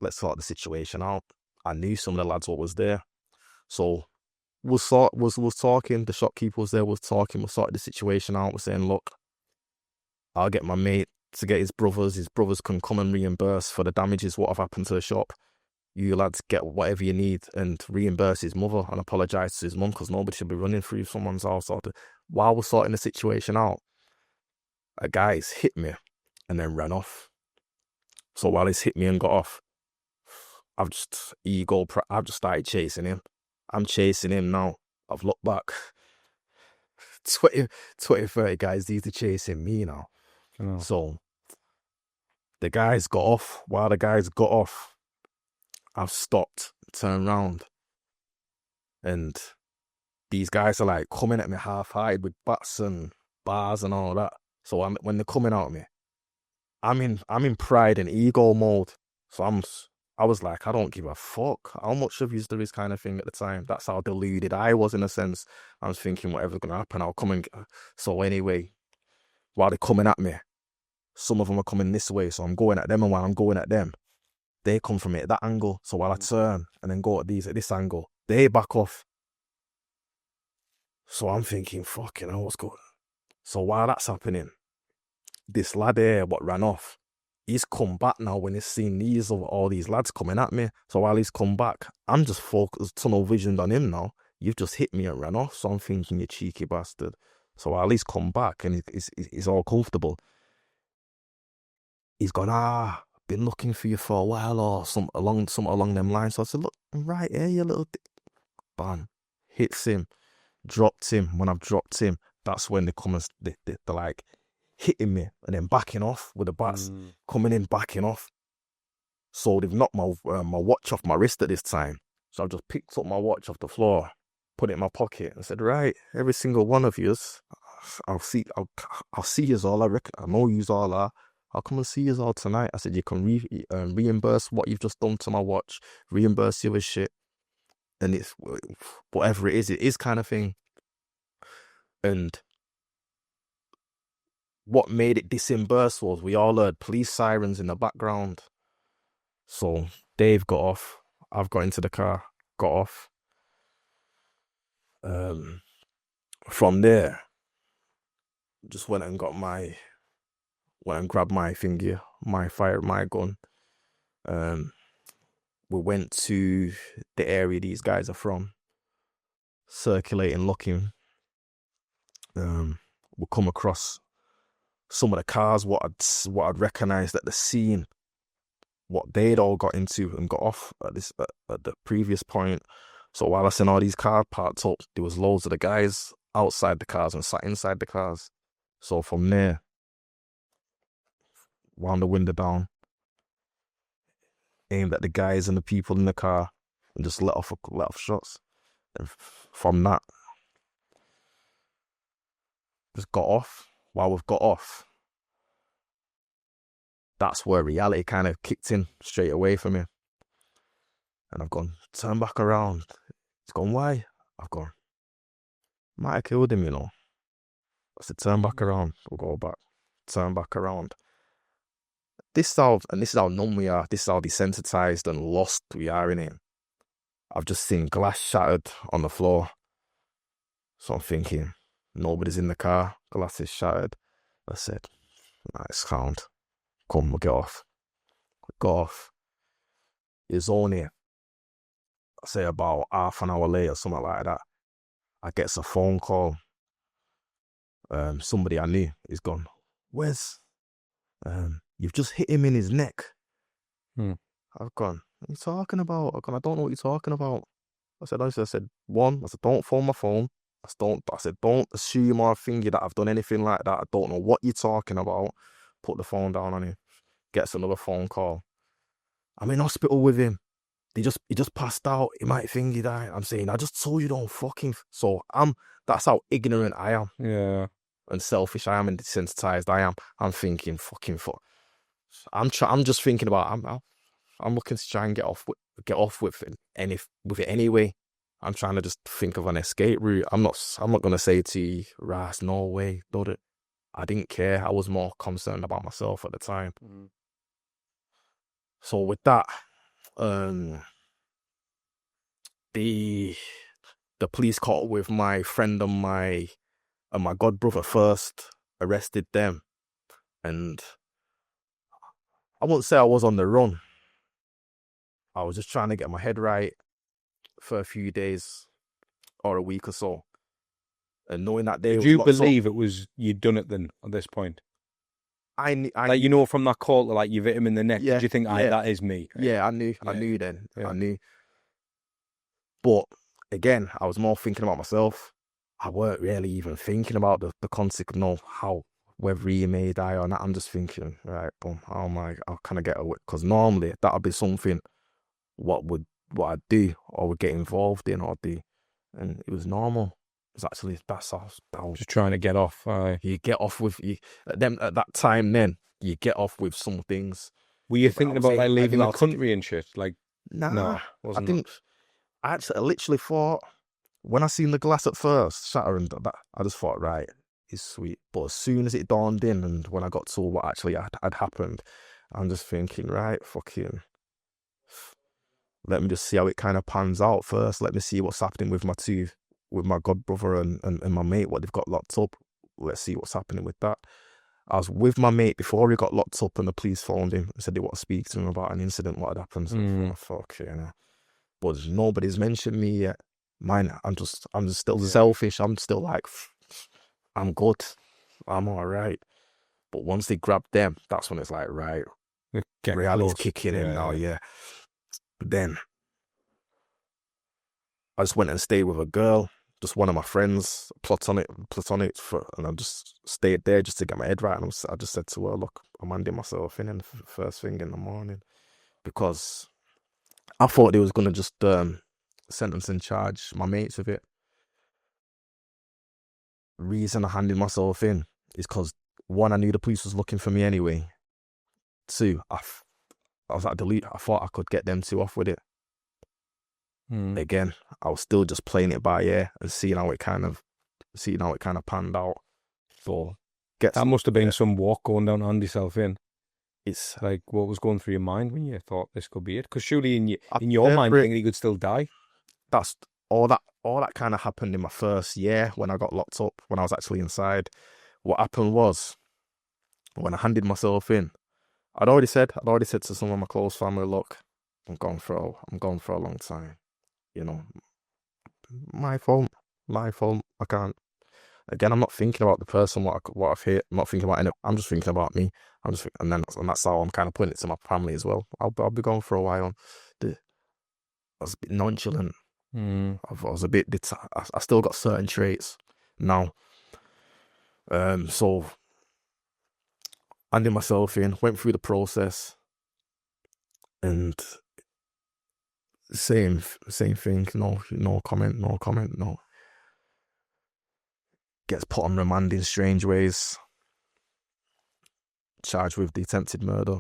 [SPEAKER 1] let's sort the situation out. I knew some of the lads what was there. So was talking, the shopkeeper was there, was talking, we sorted the situation out. We're saying, look, I'll get my mate to get his brothers can come and reimburse for the damages what have happened to the shop. You lads get whatever you need and reimburse his mother and apologise to his mum, because nobody should be running through someone's house. While we're sorting the situation out, a guy's hit me and then ran off. So while he's hit me and got off, I've just started chasing him. I'm chasing him now. I've looked back. 20, 30 guys, these are chasing me now.
[SPEAKER 3] Oh.
[SPEAKER 1] So the guys got off. While the guys got off, I've stopped, turned around, and these guys are like coming at me half-hearted with bats and bars and all that. So when they're coming at me, I'm in pride and ego mode. So I was like, I don't give a fuck how much of you there is, kind of thing at the time. That's how deluded I was, in a sense. I was thinking whatever's going to happen, I'll come and... So anyway, while they're coming at me, some of them are coming this way, so I'm going at them, and while I'm going at them, they come from it at that angle. So while I turn and then go at these at this angle, they back off. So I'm thinking, fucking hell, what's going on? So while that's happening, this lad here, what ran off, he's come back now when he's seen all these lads coming at me. So while he's come back, I'm just focused, tunnel visioned on him now. You've just hit me and ran off. So I'm thinking, you cheeky bastard. So while he's come back and he's all comfortable, he's gone, I've been looking for you for a while, or something along them lines. So I said, look, I'm right here, you little dick. Bam. Hits him. Dropped him. When I've dropped him, that's when they come and they're like hitting me and then backing off with the bats, coming in, backing off. So they've knocked my watch off my wrist at this time. So I just picked up my watch off the floor, put it in my pocket, and said, "Right, every single one of yous, I'll see yous all. I reckon I know yous all are. I'll come and see yous all tonight." I said, "You can reimburse what you've just done to my watch, reimburse you with shit, and it's whatever it is kind of thing." And what made it disburse was we all heard police sirens in the background. So Dave got off. I've got into the car, got off. From there, just went and grabbed my thingy, my gun. We went to the area these guys are from, circulating, looking. We come across some of the cars, what I'd recognised at the scene, what they'd all got into and got off at the previous point. So while I seen all these cars parked up, there was loads of the guys outside the cars and sat inside the cars. So from there, wound the window down, aimed at the guys and the people in the car, and just let off shots. And from that, just got off. While we've got off, that's where reality kind of kicked in straight away for me. And I've gone, turn back around. He's gone, why? I've gone, might have killed him, you know. I said, turn back around. We'll go back. Turn back around. This is how numb we are. This is how desensitized and lost we are in it. I've just seen glass shattered on the floor. So I'm thinking, nobody's in the car. Glass is shattered. I said, nice count. Come, we'll get off. Got off. It's only, I say, about half an hour later, something like that. I get a phone call. Somebody I knew is gone, Wes, you've just hit him in his neck. I've gone, what are you talking about? I've gone, I don't know what you're talking about. I said, don't phone my phone. I said, don't assume or think that I've done anything like that. I don't know what you're talking about. Put the phone down on him. Gets another phone call. I'm in hospital with him. He just passed out. He might think he died. I'm saying, I just told you don't fucking. So that's how ignorant I am.
[SPEAKER 3] Yeah.
[SPEAKER 1] And selfish I am and desensitized I am. I'm thinking fucking fuck. I'm just thinking about I'm looking to try and get off with it anyway. I'm trying to just think of an escape route. I'm not gonna say to you, Ras, no way, do it. I didn't care. I was more concerned about myself at the time. Mm-hmm. So with that, the police caught up with my friend and my godbrother first, arrested them, and I won't say I was on the run. I was just trying to get my head right for a few days or a week or so, and knowing that they.
[SPEAKER 3] Did you believe it was you'd done it then at this point?
[SPEAKER 1] I
[SPEAKER 3] like, you know, from that call, like you've hit him in the neck.
[SPEAKER 1] Yeah,
[SPEAKER 3] did you think, that is me?
[SPEAKER 1] Yeah, I knew then. Yeah. I knew. But again, I was more thinking about myself. I weren't really even thinking about the consequence, whether he may die or not. I'm just thinking, right, boom, how can I get away? Because normally that'd be something what I'd do or would get involved in or do. And it was normal. It's actually, that's
[SPEAKER 3] just trying to get off.
[SPEAKER 1] You get off with them at that time. Then you get off with some things.
[SPEAKER 3] Were you thinking about like leaving the country and shit? Like,
[SPEAKER 1] no, I didn't. I literally thought when I seen the glass at first shattering, that I just thought, right, it's sweet. But as soon as it dawned in, and when I got to what actually had happened, I'm just thinking, right, fucking. Let me just see how it kind of pans out first. Let me see what's happening with my godbrother and my mate, what they've got locked up. Let's see what's happening with that. I was with my mate before he got locked up, and the police phoned him and said they want to speak to him about an incident, what had happened. So I thought, fuck, But nobody's mentioned me yet. Mine, I'm just still selfish. I'm still like, I'm good. I'm all right. But once they grab them, that's when it's like, right, reality's kicking in now, yeah. Then I just went and stayed with a girl, just one of my friends, platonic, and I just stayed there just to get my head right. And I just said to her, look, I'm handing myself in first thing in the morning, because I thought they was gonna just sentence and charge my mates with it. Reason I handed myself in is because, one, I knew the police was looking for me anyway. Two, I was at delete. I thought I could get them two off with it. Again, I was still just playing it by ear and seeing how it kind of panned out. So
[SPEAKER 3] that must have been some walk going down to hand yourself in.
[SPEAKER 1] It's
[SPEAKER 3] like, what was going through your mind when you thought this could be it? Because surely in your mind, you think he could still die.
[SPEAKER 1] That's all that kind of happened in my first year when I got locked up, when I was actually inside. What happened was, when I handed myself in, I'd already said to some of my close family, look, I'm going for a long time. You know, my fault. I can't. Again, I'm not thinking about the person, what I've hit. I'm not thinking about anything. I'm just thinking about me. And that's how I'm kind of putting it to my family as well. I'll be gone for a while. I was a bit nonchalant. I was a bit. I still got certain traits now. So handed myself in, went through the process, and same thing. No comment. No. Gets put on remand in Strangeways. Charged with the attempted murder,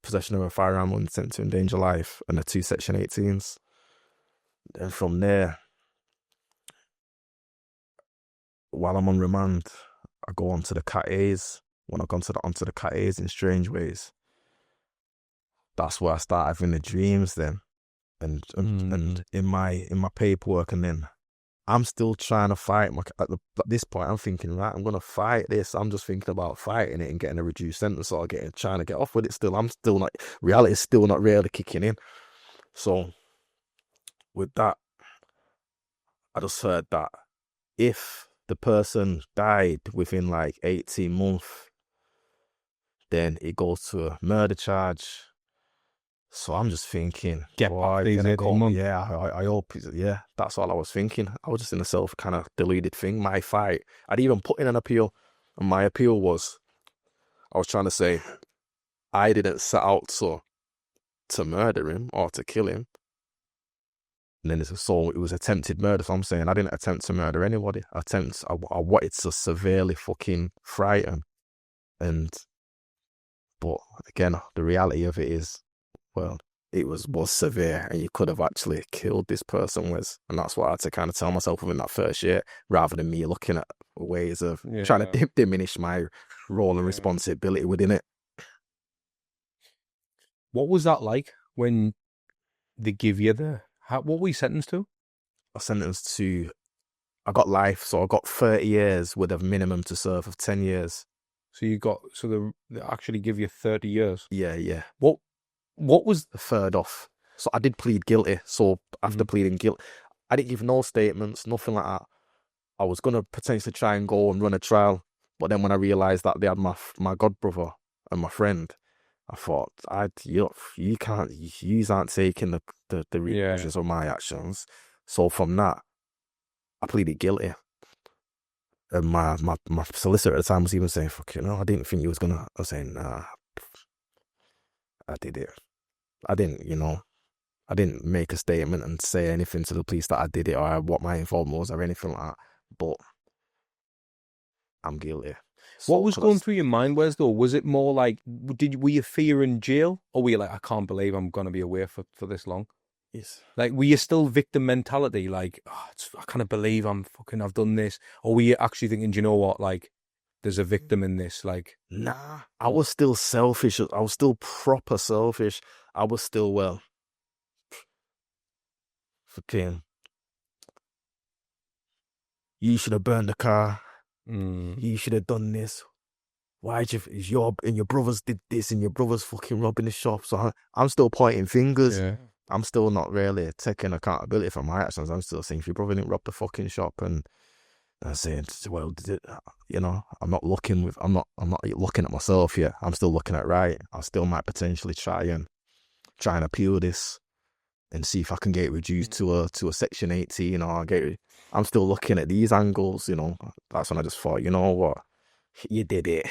[SPEAKER 1] possession of a firearm with intent to endanger life, and the 2 Section 18s. Then from there, while I'm on remand, I go onto the Cat A's. When I go onto the Cat A's in Strangeways, that's where I start having the dreams then. And in my paperwork, and then I'm still trying to fight. At this point, I'm thinking, right, I'm going to fight this. I'm just thinking about fighting it and getting a reduced sentence or trying to get off with it still. I'm still not, reality is still not really kicking in. So with that, I just heard that if the person died within like 18 months, then it goes to a murder charge. So I'm just thinking, I hope, that's all I was thinking. I was just in a self kind of deluded thing. My fight, I'd even put in an appeal, and my appeal was, I was trying to say, I didn't set out to murder him or to kill him. And then so it was attempted murder. So I'm saying I didn't attempt to murder anybody. I wanted to severely fucking frighten. But again, the reality of it is, well, it was severe, and you could have actually killed this person, Wes. And that's what I had to kind of tell myself within that first year, rather than me looking at ways of trying to diminish my role and responsibility within it.
[SPEAKER 3] What was that like when they give you what were you sentenced to?
[SPEAKER 1] I got life, so I got 30 years with a minimum to serve of 10 years.
[SPEAKER 3] So they actually give you 30 years?
[SPEAKER 1] Yeah.
[SPEAKER 3] What was
[SPEAKER 1] the third off? So I did plead guilty. So after pleading guilty, I didn't give no statements, nothing like that. I was going to potentially try and go and run a trial. But then when I realised that they had my godbrother and my friend, I thought, you aren't taking the repercussions of my actions. So from that, I pleaded guilty. And my solicitor at the time was even saying, fuck you know, I didn't think you was going to. I was saying, nah, I did it. I didn't make a statement and say anything to the police that I did it or what my involvement was or anything like that. But I'm guilty.
[SPEAKER 3] What was going through your mind, Wes, though? Was it more like, were you fearing jail? Or were you like, I can't believe I'm going to be away for this long?
[SPEAKER 1] Yes.
[SPEAKER 3] Like, were you still victim mentality? Like, I can't believe I've done this. Or were you actually thinking, do you know what? Like, there's a victim in this. Like,
[SPEAKER 1] nah, I was still selfish. I was still proper selfish. I was still, fucking, you should have burned the car. You should have done this. Why'd your brothers did this and your brothers fucking robbing the shop? So I'm still pointing fingers. Yeah. I'm still not really taking accountability for my actions. I'm still saying, if your brother didn't rob the fucking shop, and I'm saying, well, I'm not looking at myself yet. I'm still looking at right. I still might potentially try and appeal this and see if I can get it reduced to a Section 18 or I'm still looking at these angles, you know. That's when I just thought, you know what? You did it.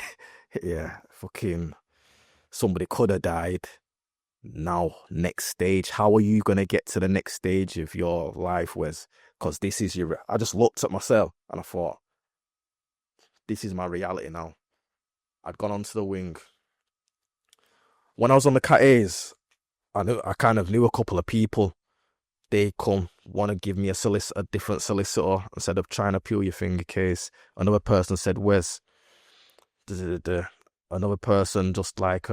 [SPEAKER 1] Yeah, fucking somebody could have died. now, next stage. How are you going to get to the next stage of your life, Wes? Because this is your... I just looked at myself and I thought, this is my reality now. I'd gone onto the wing. When I was on the Cat A's, I kind of knew a couple of people. They want to give me a different solicitor instead of trying to peel your finger case. Another person said, Wes, another person just like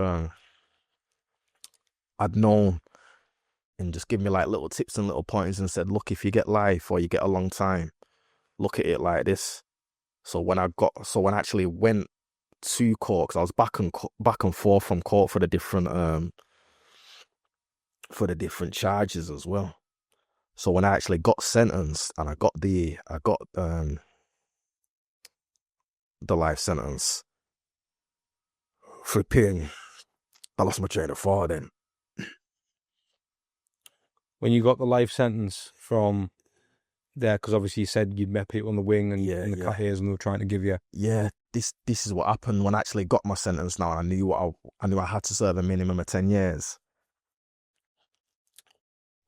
[SPEAKER 1] I'd known, and just give me like little tips and little pointers and said, look, if you get life or you get a long time, look at it like this. So when I actually went to court, because I was back and forth from court for the different charges as well. So when I actually got sentenced and I got the life sentence, flipping, I lost my train of thought then.
[SPEAKER 3] When you got the life sentence from there, because obviously you said you'd met people on the wing and in the Cahiers and they were trying to give you...
[SPEAKER 1] Yeah, this is what happened when I actually got my sentence now. I knew I had to serve a minimum of 10 years.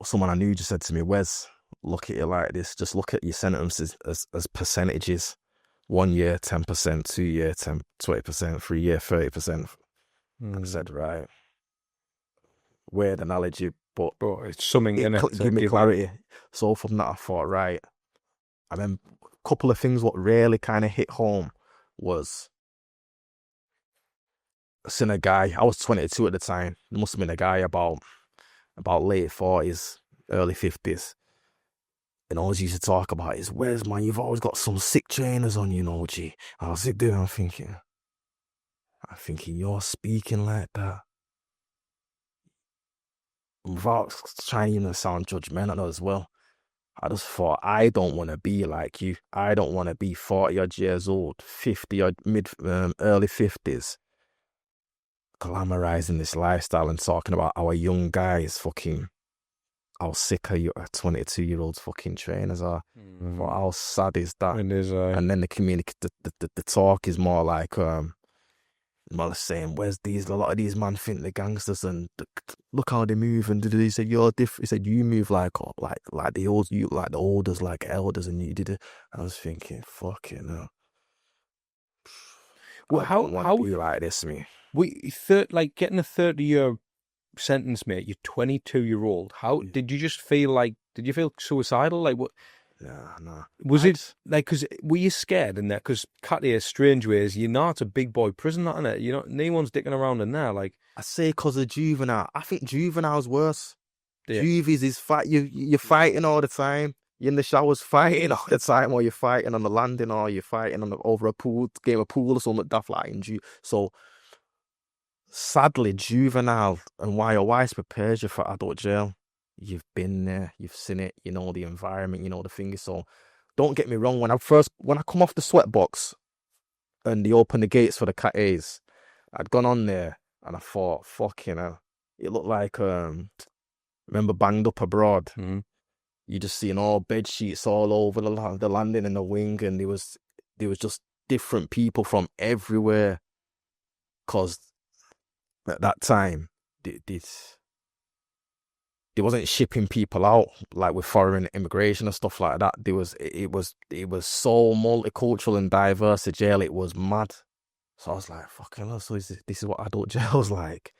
[SPEAKER 1] Someone I knew just said to me, Wes, look at it like this. Just look at your sentences as percentages. 1 year, 10%, 2 year, 10, 20%, 3 year, 30%. I said, right. Weird analogy, but
[SPEAKER 3] it's something in it.
[SPEAKER 1] Give me clarity. So from that, I thought, right. And then a couple of things what really kind of hit home was, I seen a guy, I was 22 at the time. There must have been a guy about late 40s, early 50s. And all he used to talk about is, Wes, man, you've always got some sick trainers on you, know, G. I was sitting there, I'm thinking, you're speaking like that. Without trying to sound judgmental as well, I just thought, I don't want to be like you. I don't want to be 40 odd years old, 50 odd, early 50s, glamorizing this lifestyle and talking about our young guys fucking, how sick are you 22-year-olds fucking trainers are. Well, how sad is that?
[SPEAKER 3] It is,
[SPEAKER 1] and then the talk is more like, saying, where's a lot of these man think they're gangsters and look how they move, and he said, you're different. He said, you move like the old, you like the olders, like elders, and you did it. I was thinking, fucking hell.
[SPEAKER 3] Well, how
[SPEAKER 1] be like this, me?
[SPEAKER 3] Getting a 30-year sentence, mate. You're 22-year-old. How did you just feel like? Did you feel suicidal? Like what?
[SPEAKER 1] Yeah, no.
[SPEAKER 3] Was it like, because were you scared in there? Because Cathay, Strangeways, it's a big boy prison, that, isn't it? You know, no one's dicking around in there. Like,
[SPEAKER 1] I say, because of juvenile. I think juvenile's worse.
[SPEAKER 3] Yeah.
[SPEAKER 1] Juvies is you're fighting all the time. You're in the showers fighting all the time, or you're fighting on the landing, or you're fighting over a game of pool or something daft like in So, sadly, juvenile and YOYs prepares you for adult jail. You've been there, you've seen it, you know the environment, you know the thing. So don't get me wrong, when I come off the sweatbox and they opened the gates for the Cat A's, I'd gone on there and I thought, fucking hell, it looked like remember Banged Up Abroad?
[SPEAKER 3] Mm-hmm.
[SPEAKER 1] You just seeing all bed sheets all over the landing and the wing, and there was just different people from everywhere, because at that time they wasn't shipping people out like with foreign immigration and stuff like that. It was so multicultural and diverse a jail. It was mad. So I was like, fucking hell, so this is what adult jail's like.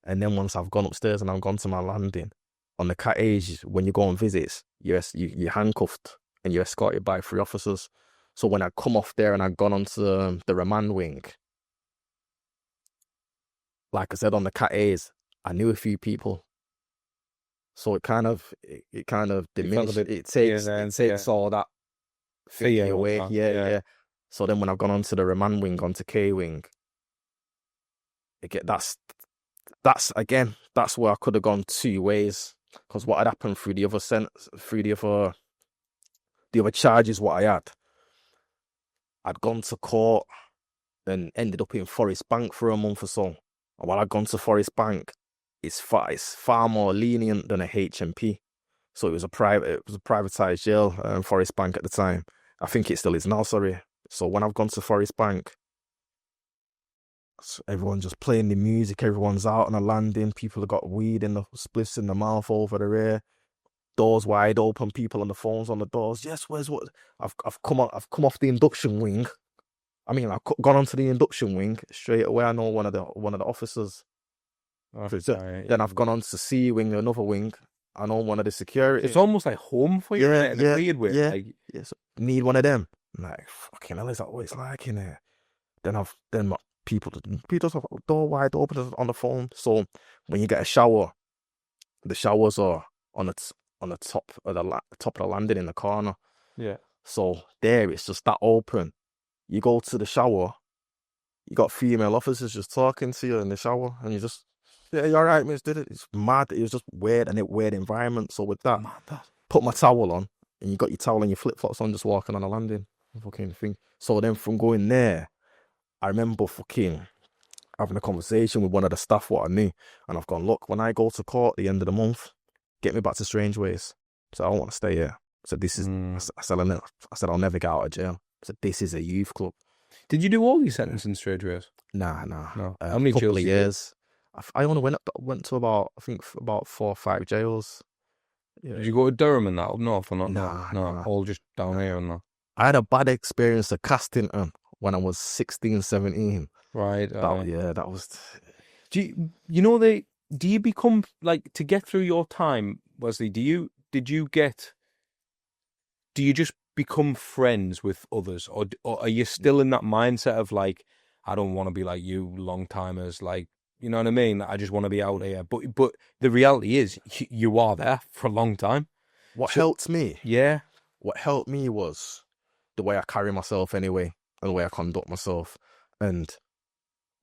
[SPEAKER 1] And then once I've gone upstairs and I've gone to my landing on the Cat A's, when you go on visits, you're handcuffed and you're escorted by 3 officers. So when I come off there and I've gone onto the remand wing, like I said, on the Cat A's, I knew a few people. So it kind of diminished. It takes all that fear away. Yeah. So then when I've gone onto the remand wing, onto K wing, that's where I could have gone 2 ways. Because what had happened through the other charges, what I had, I'd gone to court and ended up in Forest Bank for a month or so. And while I'd gone to Forest Bank, it's far more lenient than a HMP. So it was a privatized jail, Forest Bank at the time. I think it still is now, sorry. So when I've gone to Forest Bank, So everyone just playing the music. Everyone's out on a landing. People have got weed in the spliffs in the mouth over the rear. Doors wide open. People on the phones on the doors. Yes, where's what? I've come off the induction wing. I mean, I've gone onto the induction wing straight away. I know one of the officers. Then I've gone on to C wing, another wing. I know one of the security.
[SPEAKER 3] It's almost like home for you, in a weird way.
[SPEAKER 1] Yeah, yeah. So need one of them. I'm like, fucking hell, is that what it's like in here? Then my people just have the door wide open on the phone. So when you get a shower, the showers are on the top of the landing in the corner.
[SPEAKER 3] Yeah.
[SPEAKER 1] So there, it's just that open. You go to the shower, you got female officers just talking to you in the shower, and you just, yeah, you're right, miss, did it? It's mad. It was just weird, and weird environment. So with that, put my towel on, and you got your towel and your flip-flops on, just walking on the landing. Fucking thing. So then from going there, I remember fucking having a conversation with one of the staff, what I knew, and I've gone, look, when I go to court at the end of the month, get me back to Strangeways. So I don't want to stay here. So this is, I said, I'll never get out of jail. So this is a youth club.
[SPEAKER 3] Did you do all these sentences in Strangeways?
[SPEAKER 1] Nah.
[SPEAKER 3] No.
[SPEAKER 1] How many couple of years? I only went to about 4 or 5 jails. Yeah.
[SPEAKER 3] Did you go to Durham and that up north or not?
[SPEAKER 1] Nah.
[SPEAKER 3] All just down here and that.
[SPEAKER 1] I had a bad experience at Castington when I was 16, 17.
[SPEAKER 3] Right.
[SPEAKER 1] That was.
[SPEAKER 3] Do you become, like, to get through your time, Wessley? Do you just become friends with others, or are you still in that mindset of, like, I don't want to be like you long timers, like, you know what I mean? I just want to be out here. But the reality is, you are there for a long time.
[SPEAKER 1] What helped me?
[SPEAKER 3] Yeah.
[SPEAKER 1] What helped me was the way I carry myself anyway, and the way I conduct myself, and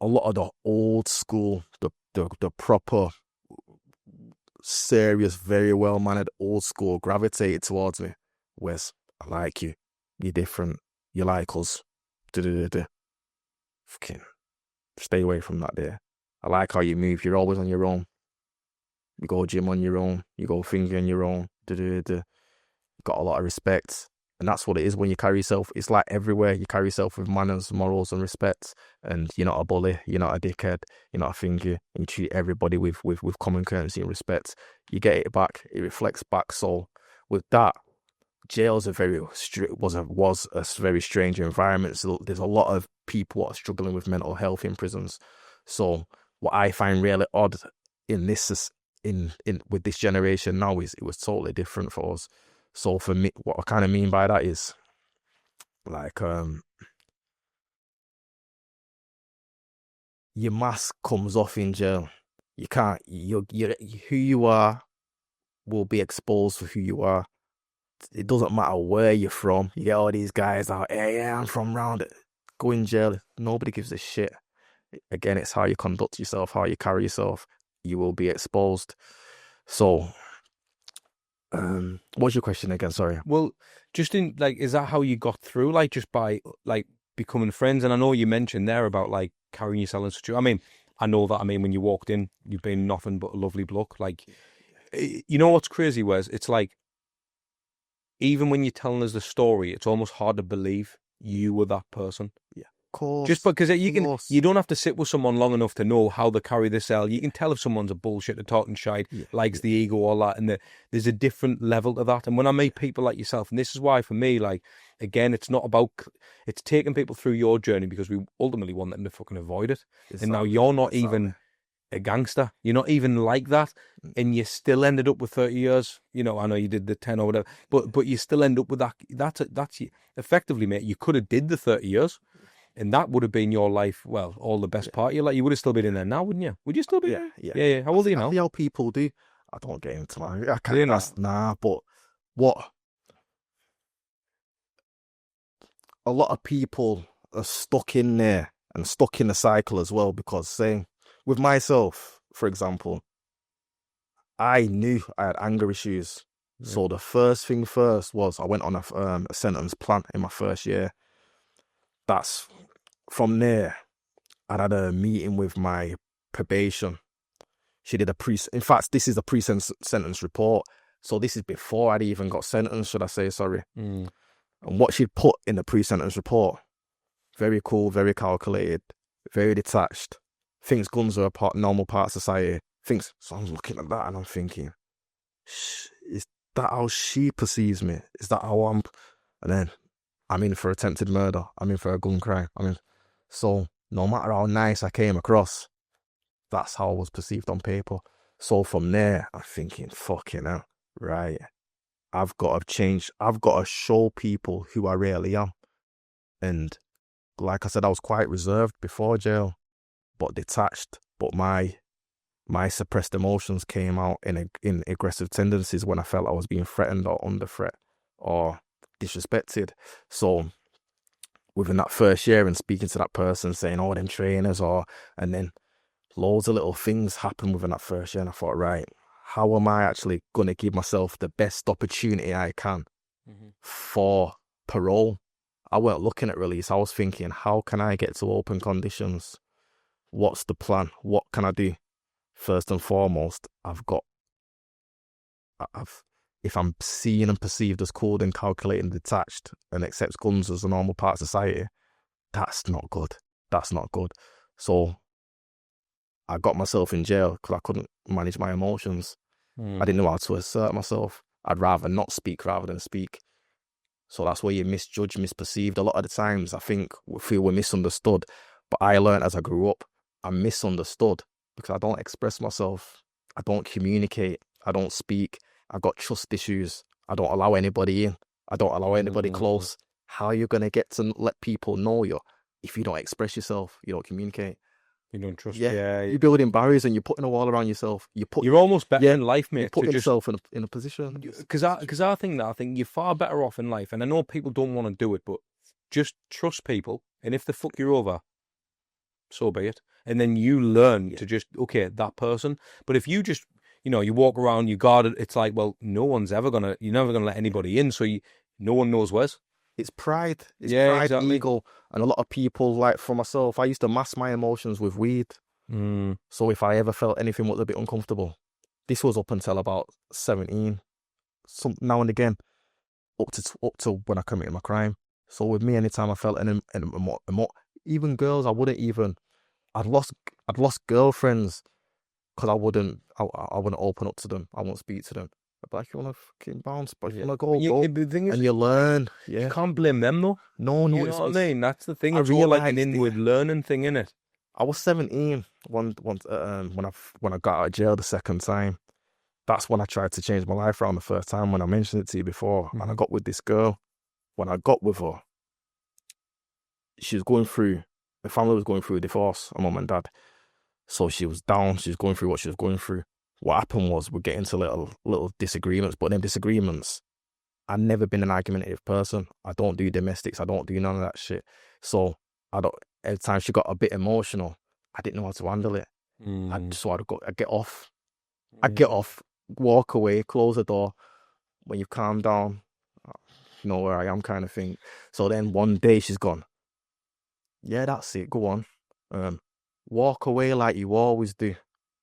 [SPEAKER 1] a lot of the old school, the proper, serious, very well mannered old school gravitated towards me. Wes, I like you. You're different. You like us. Fucking stay away from that there. I like how you move. You're always on your own. You go gym on your own. You go finger on your own. Got a lot of respect. And that's what it is when you carry yourself. It's like everywhere. You carry yourself with manners, morals, and respect. And you're not a bully. You're not a dickhead. You're not a finger. And you treat everybody with common courtesy and respect. You get it back. It reflects back. So with that, jails was a very strange environment. So there's a lot of people who are struggling with mental health in prisons. So what I find really odd in this with this generation now is it was totally different for us. So for me, what I kind of mean by that is, like, your mask comes off in jail. You can't. You who you are will be exposed for who you are. It doesn't matter where you're from. You get all these guys out, yeah, I'm from round it. Go in jail. Nobody gives a shit. Again, it's how you conduct yourself, how you carry yourself. You will be exposed. So, what's your question again? Sorry.
[SPEAKER 3] Well, just in, like, is that how you got through? Like, just by, like, becoming friends? And I know you mentioned there about, like, carrying yourself in such a... I mean, I know that. I mean, when you walked in, you've been nothing but a lovely bloke. Like, you know what's crazy, Wes? It's like, even when you're telling us the story, it's almost hard to believe you were that person.
[SPEAKER 1] Yeah. Course,
[SPEAKER 3] just because you don't have to sit with someone long enough to know how they carry the cell. You can tell if someone's a bullshitter, talking shite, likes the ego, all that, and there's a different level to that. And when I meet people like yourself, and this is why for me, like, again, it's not about, it's taking people through your journey because we ultimately want them to fucking avoid it. And now you're not even a gangster. You're not even like that, and you still ended up with 30 years. You know, I know you did the 10 or whatever, but you still end up with that. That's effectively, mate. You could have did the 30 years. And that would have been your life, well, all the best part of your life. You would have still been in there now, wouldn't you? Would you still be there? Yeah. How old are you now?
[SPEAKER 1] See how people do. I don't get into my... I can't, nah, but what... A lot of people are stuck in there and stuck in the cycle as well because, say, with myself, for example, I knew I had anger issues. Yeah. So the first thing first was I went on a sentence plan in my first year. That's... From there, I had a meeting with my probation. She did in fact, this is a pre-sentence report. So this is before I'd even got sentenced, should I say, sorry. And what she'd put in the pre-sentence report, very cool, very calculated. very detached, thinks guns are a normal part of society, so I'm looking at that and I'm thinking, is that how she perceives me? Is that how and then I'm in for attempted murder, I'm in for a gun crime, so no matter how nice I came across, that's how I was perceived on paper. So from there, I'm thinking, fucking hell, right, I've got to change. I've got to show people who I really am. And like I said, I was quite reserved before jail, but detached. But my suppressed emotions came out in aggressive tendencies when I felt I was being threatened or under threat or disrespected. So within that first year and speaking to that person, saying, oh, them trainers, and then loads of little things happened within that first year. And I thought, right, how am I actually going to give myself the best opportunity I can for parole? I weren't looking at release. I was thinking, how can I get to open conditions? What's the plan? What can I do? First and foremost, if I'm seen and perceived as cold and calculated and detached and accepts guns as a normal part of society, that's not good. That's not good. So I got myself in jail because I couldn't manage my emotions. I didn't know how to assert myself. I'd rather not speak rather than speak. So that's where you misjudge, misperceived. A lot of the times I think we feel we're misunderstood. But I learned as I grew up, I'm misunderstood because I don't express myself. I don't communicate. I don't speak. I've got trust issues. I don't allow anybody in. I don't allow anybody close. How are you going to get to let people know you if you don't express yourself, you don't communicate?
[SPEAKER 3] You don't trust.
[SPEAKER 1] Yeah, you're building barriers and you're putting a wall around yourself.
[SPEAKER 3] You're almost better in life, mate.
[SPEAKER 1] You're putting yourself in a position.
[SPEAKER 3] Because I think you're far better off in life, and I know people don't want to do it, but just trust people, and if they fuck you over, so be it. And then you learn to just, okay, that person. But if you just, you walk around, you guard it, it's like, well, you're never gonna let anybody in, so no one knows where's.
[SPEAKER 1] It's pride. It's pride,
[SPEAKER 3] exactly.
[SPEAKER 1] ego. And a lot of people, like for myself, I used to mask my emotions with weed. So if I ever felt anything was a bit uncomfortable, this was up until about 17. Now and again, up to when I committed my crime. So with me, anytime I felt even girls, I'd lost girlfriends because I wouldn't open up to them. I won't speak to them. Like, you want to fucking bounce, but you want to go.
[SPEAKER 3] The thing is,
[SPEAKER 1] and you learn. Yeah.
[SPEAKER 3] You can't blame them, though.
[SPEAKER 1] No,
[SPEAKER 3] you know what I mean? That's the thing.
[SPEAKER 1] I
[SPEAKER 3] It's all like an
[SPEAKER 1] realised
[SPEAKER 3] inward learning thing, innit?
[SPEAKER 1] I was 17 when I got out of jail the second time. That's when I tried to change my life around the first time, when I mentioned it to you before. And I got with this girl. When I got with her, the family was going through a divorce, her mum and dad. So she was down, she was going through what she was going through. What happened was we'd get into little disagreements, but them disagreements, I've never been an argumentative person. I don't do domestics, I don't do none of that shit. So every time she got a bit emotional, I didn't know how to handle it. I'd get off. I'd get off, walk away, close the door. When you calm down, you know where I am, kind of thing. So then one day she's gone, yeah, that's it, go on. Walk away like you always do.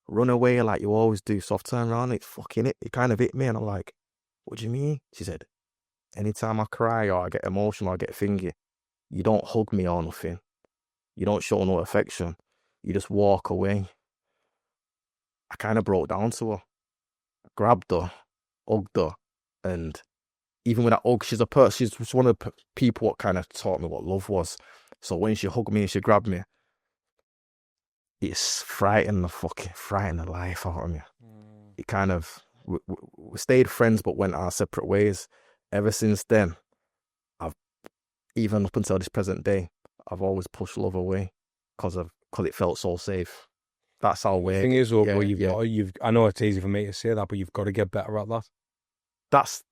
[SPEAKER 1] Run away like you always do. So I've turned around, it kind of hit me, and I'm like, what do you mean? She said, anytime I cry or I get emotional or I get thingy, you don't hug me or nothing. You don't show no affection. You just walk away. I kind of broke down to her. I grabbed her, hugged her, and even with that hug, she's one of the people what kind of taught me what love was. So when she hugged me and she grabbed me, it's frightened the life out of me. It kind of, we stayed friends but went our separate ways. Ever since then, even up until this present day, I've always pushed love away because it felt so safe. That's how weird.
[SPEAKER 3] The thing is, I know it's easy for me to say that, but you've got to get better at that. That's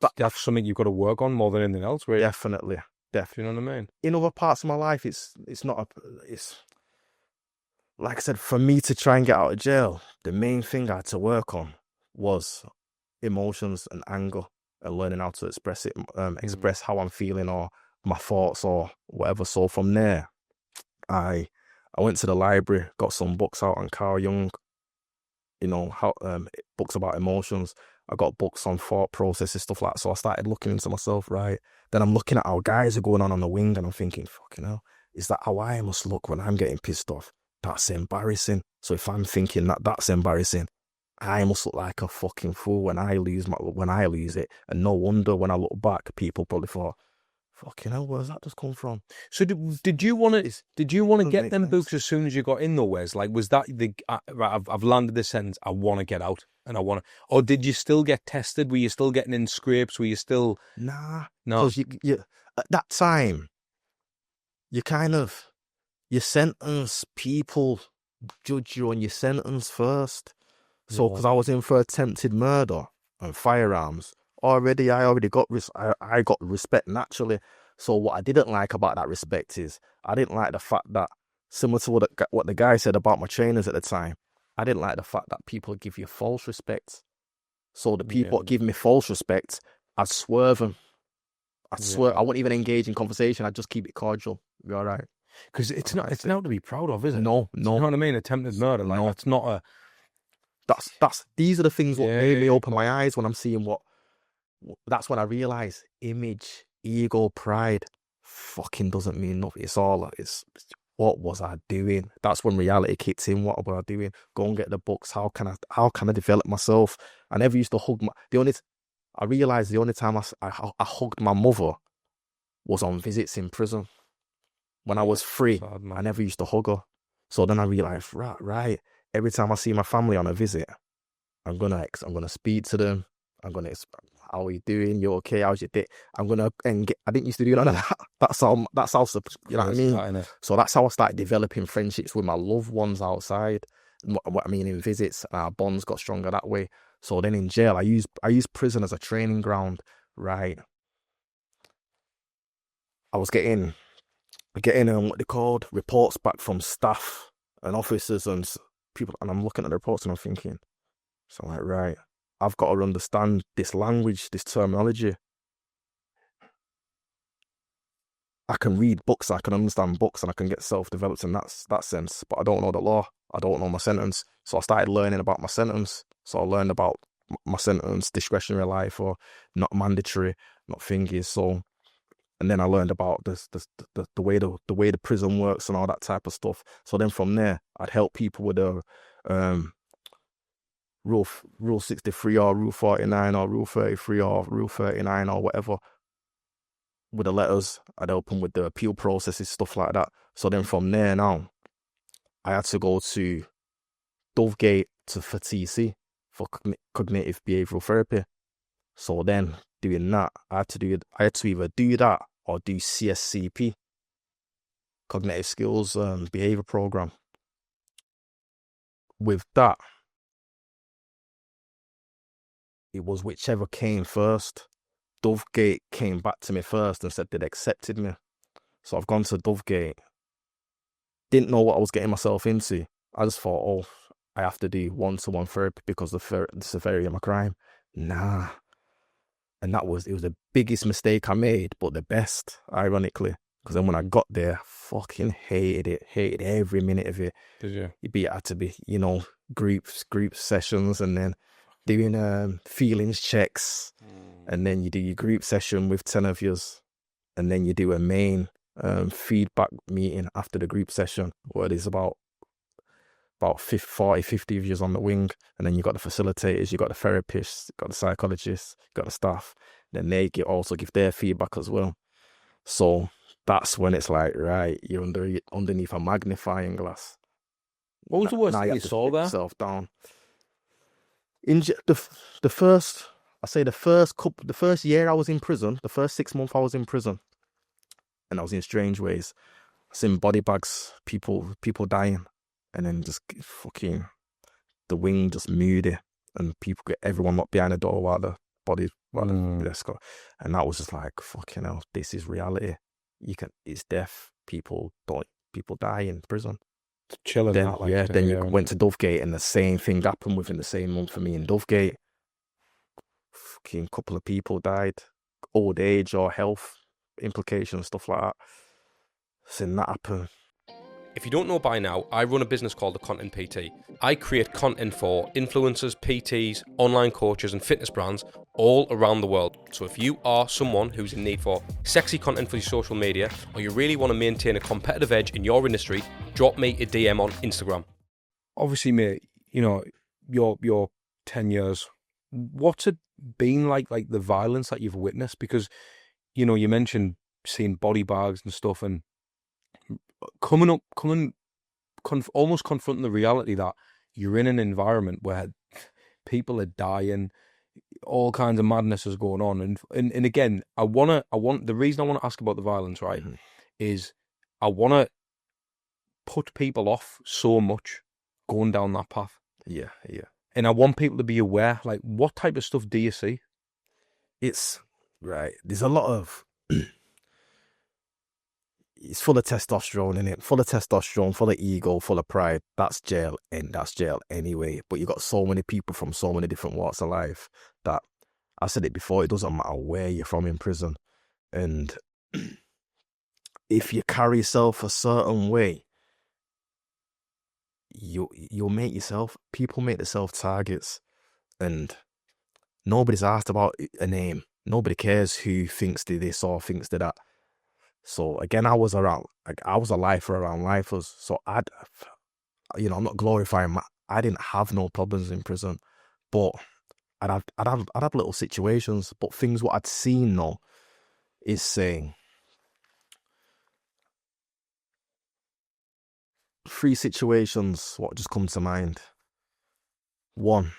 [SPEAKER 3] something you've got to work on more than anything else, really.
[SPEAKER 1] Definitely.
[SPEAKER 3] You know what I mean?
[SPEAKER 1] In other parts of my life, it's like I said, for me to try and get out of jail, the main thing I had to work on was emotions and anger and learning how to express it, express how I'm feeling or my thoughts or whatever. So from there, I went to the library, got some books out on Carl Jung, how books about emotions. I got books on thought processes, stuff like that. So I started looking into myself, right? Then I'm looking at how guys are going on the wing and I'm thinking, fucking hell, is that how I must look when I'm getting pissed off? that's embarrassing. So if I'm thinking that that's embarrassing, I must look like a fucking fool when I lose it. And no wonder when I look back, people probably thought, fucking hell, where's that just come from?
[SPEAKER 3] So did you want to get them books as soon as you got in though, Wes? Like, was that right, I've landed this sentence, I want to get out and I want to, or did you still get tested? Were you still getting in scrapes? Were you still?
[SPEAKER 1] Nah.
[SPEAKER 3] No.
[SPEAKER 1] Because you at that time, you sentence people, judge you on your sentence first. So, because I was in for attempted murder and firearms, I already got I got respect naturally. So what I didn't like about that respect is I didn't like the fact that, similar to what the guy said about my trainers at the time, I didn't like the fact that people give you false respect. So the people that give me false respect, I'd swerve them. I'd swear I wouldn't even engage in conversation. I'd just keep it cordial. Be all right.
[SPEAKER 3] Because it's not to be proud of, is it?
[SPEAKER 1] No.
[SPEAKER 3] You know what I mean? Attempted murder, like that's not a.
[SPEAKER 1] These are the things that made me open my eyes when I'm seeing that's when I realised image, ego, pride fucking doesn't mean nothing. It's what was I doing? That's when reality kicked in. What was I doing? Go and get the books. How can I develop myself? I never used to hug I realised the only time I hugged my mother was on visits in prison. When I was free, I never used to hug her. So then I realised, right. Every time I see my family on a visit, I'm gonna speak to them. I'm gonna, how are you doing? You okay? How's your day? I didn't used to do none of that. That's how you know what I mean? So that's how I started developing friendships with my loved ones outside. What I mean in visits, our bonds got stronger that way. So then in jail, I used prison as a training ground. Right. I was getting what they called reports back from staff and officers and people, and I'm looking at the reports and I'm thinking, so I'm like, right, I've got to understand this language, this terminology. I can read books, I can understand books, and I can get self-developed in that sense, but I don't know the law, I don't know my sentence. So I started learning about my sentence. So I learned about my sentence, discretionary life, or not mandatory, not thingies. So, and then I learned about the way the prison works and all that type of stuff. So then from there, I'd help people with the Rule 63 or Rule 49 or Rule 33 or Rule 39 or whatever. With the letters, I'd help them with the appeal processes, stuff like that. So then from there now, I had to go to Dovegate for TC, for cognitive behavioural therapy. So then doing that, I had to either do that or do CSCP, cognitive skills behaviour program. With that, it was whichever came first. Dovegate came back to me first and said they'd accepted me. So I've gone to Dovegate. Didn't know what I was getting myself into. I just thought, I have to do one-to-one therapy because of the severity of my crime. Nah. And it was the biggest mistake I made, but the best, ironically. Because then when I got there, fucking hated every minute of it.
[SPEAKER 3] Did you?
[SPEAKER 1] It had to be, group sessions, and then doing feelings checks. And then you do your group session with 10 of yous. And then you do a main feedback meeting after the group session, where there's about 40, 50 of yous on the wing. And then you got the facilitators, you got the therapists, you got the psychologists, you got the staff. Then they also give their feedback as well. So that's when it's like, right, you're underneath a magnifying glass.
[SPEAKER 3] What was the worst thing you saw there?
[SPEAKER 1] Yourself down. The first year I was in prison, the first 6 months I was in prison, and I was in Strangeways. I seen body bags, people dying, and then just fucking the wing just moody, and everyone locked behind the door while the body, let's go. And that was just like, fucking hell, this is reality. It's death. People die in prison.
[SPEAKER 3] Chilling.
[SPEAKER 1] Then you went to Dovegate, and the same thing happened within the same month for me in Dovegate. Fucking couple of people died, old age or health implications, stuff like that. Seen that happen.
[SPEAKER 4] If you don't know by now, I run a business called The Content PT. I create content for influencers, PTs, online coaches and fitness brands
[SPEAKER 5] all around the world. So if you are someone who's in need for sexy content for your social media, or you really want to maintain a competitive edge in your industry, drop me a DM on Instagram.
[SPEAKER 3] Obviously, mate, you know, your 10 years, what's it been like the violence that you've witnessed? Because, you know, you mentioned seeing body bags and stuff, and almost confronting the reality that you're in an environment where people are dying, all kinds of madness is going on. And again, the reason I want to ask about the violence, right, is I want to put people off so much going down that path.
[SPEAKER 1] Yeah.
[SPEAKER 3] And I want people to be aware, like, what type of stuff do you see?
[SPEAKER 1] It's right. There's a lot of. It's full of testosterone in it. Full of testosterone, full of ego, full of pride. That's jail, and that's jail anyway. But you got so many people from so many different walks of life that, I said it before, it doesn't matter where you're from in prison. And if you carry yourself a certain way, you'll make yourself. People make themselves targets, and nobody's asked about a name. Nobody cares who thinks they this or thinks they that. So again, I was a lifer around lifers. So I'm not glorifying. I didn't have no problems in prison, but I'd have little situations. But things what I'd seen though is saying 3 situations what just come to mind. One,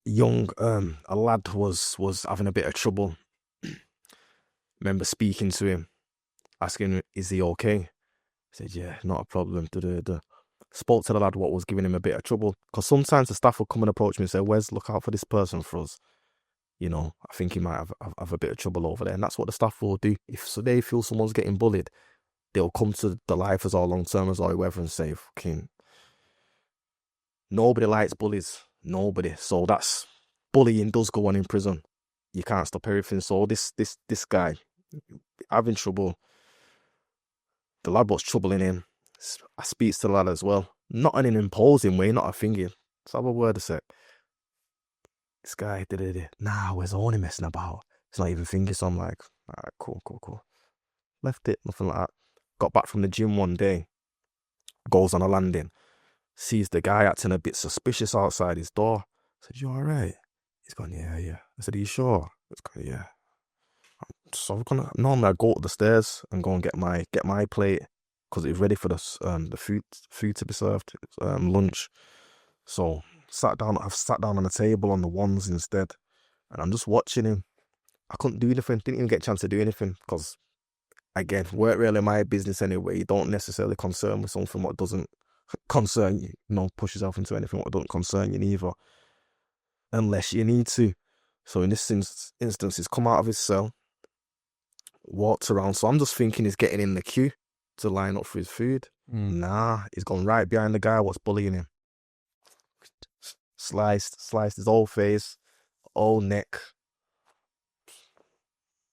[SPEAKER 1] a lad was having a bit of trouble. Remember speaking to him, asking him, is he okay? He said, yeah, not a problem. Spoke to the lad what was giving him a bit of trouble. Because sometimes the staff would come and approach me and say, Wes, look out for this person for us. You know, I think he might have a bit of trouble over there. And that's what the staff will do. If they feel someone's getting bullied, they'll come to the lifers or long-termers or whoever and say, fucking, nobody likes bullies. Nobody. So that's, bullying does go on in prison. You can't stop everything. So this guy, having trouble, the lad was troubling him. I speaks to the lad as well. Not in an imposing way, not a thingy. Let's have a word to say. This guy, nah, we're only messing about. It's not even thinking, so I'm like, alright, cool. Left it, nothing like that. Got back from the gym one day, goes on a landing, sees the guy acting a bit suspicious outside his door. I said, you alright? He's gone, yeah. I said, are you sure? He's gone, yeah. So normally I go up the stairs and go and get my plate because it's ready for the food to be served, lunch. So I've sat down on the table on the ones instead, and I'm just watching him. I couldn't do anything, didn't even get a chance to do anything because, again, weren't really my business anyway. You don't necessarily concern with something what doesn't concern you. Push yourself into anything what doesn't concern you neither, unless you need to. So in this instance, he's come out of his cell, walked around. So I'm just thinking he's getting in the queue to line up for his food. Nah, he's gone right behind the guy what's bullying him. Sliced his whole face, whole neck.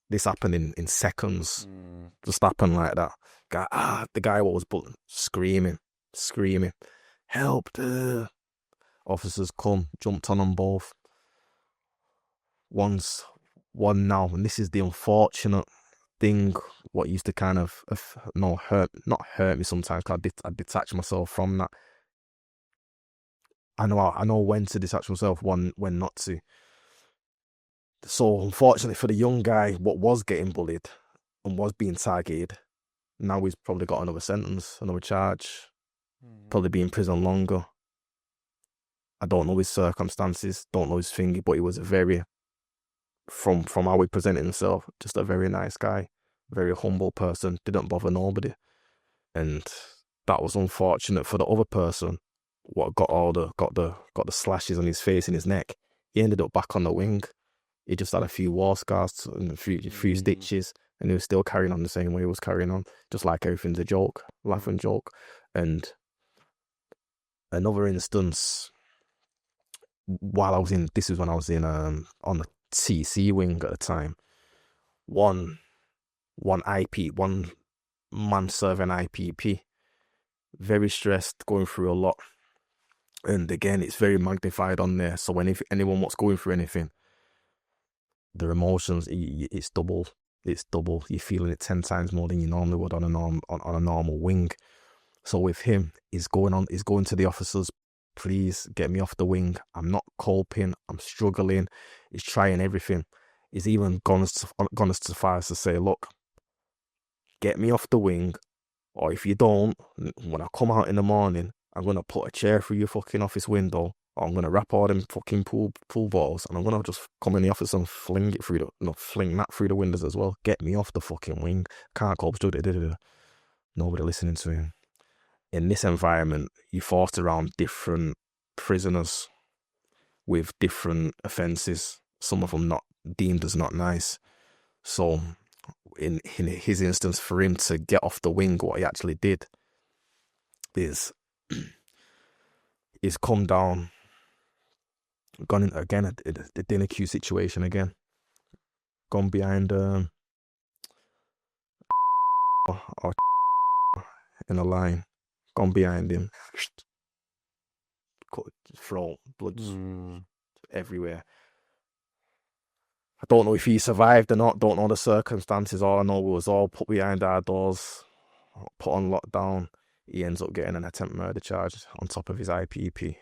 [SPEAKER 1] This happened in seconds. Just happened like that. The guy what was bullying, screaming, help! Officers come, jumped on them both. One now, and this is the unfortunate thing. What used to kind of not hurt me sometimes. Cause I detach myself from that. I know when to detach myself, when not to. So unfortunately for the young guy, what was getting bullied and was being targeted, now he's probably got another sentence, another charge, probably be in prison longer. I don't know his circumstances, don't know his thingy, but he was a very, from how he presented himself, just a very nice guy, very humble person, didn't bother nobody. And that was unfortunate for the other person. What got the slashes on his face and his neck. He ended up back on the wing. He just had a few war scars and a few stitches, and he was still carrying on the same way he was carrying on, just like everything's a joke, laugh and joke. And another instance, this is when I was in on the TC wing at the time. One man serving IPP, very stressed, going through a lot. And again, it's very magnified on there. So if anyone what's going through anything, the emotions, it's double. It's double. You're feeling it 10 times more than you normally would on a normal wing. So with him, he's going to the officers. Please get me off the wing. I'm not coping. I'm struggling. He's trying everything. He's even gone as far as to say, look, get me off the wing, or if you don't, when I come out in the morning, I'm going to put a chair through your fucking office window, or I'm going to wrap all them fucking pool bottles, and I'm going to just come in the office and fling that through the windows as well. Get me off the fucking wing. Can't cope. Nobody listening to him. In this environment, you're forced around different prisoners with different offences. Some of them not deemed as not nice. So in his instance, for him to get off the wing, what he actually did is come down, gone in again at the dinner queue situation again, gone behind or in a line, gone behind him, cut his throat, blood everywhere. I don't know if he survived or not, don't know the circumstances. All I know was all put behind our doors, put on lockdown. He ends up getting an attempt murder charge on top of his IPP.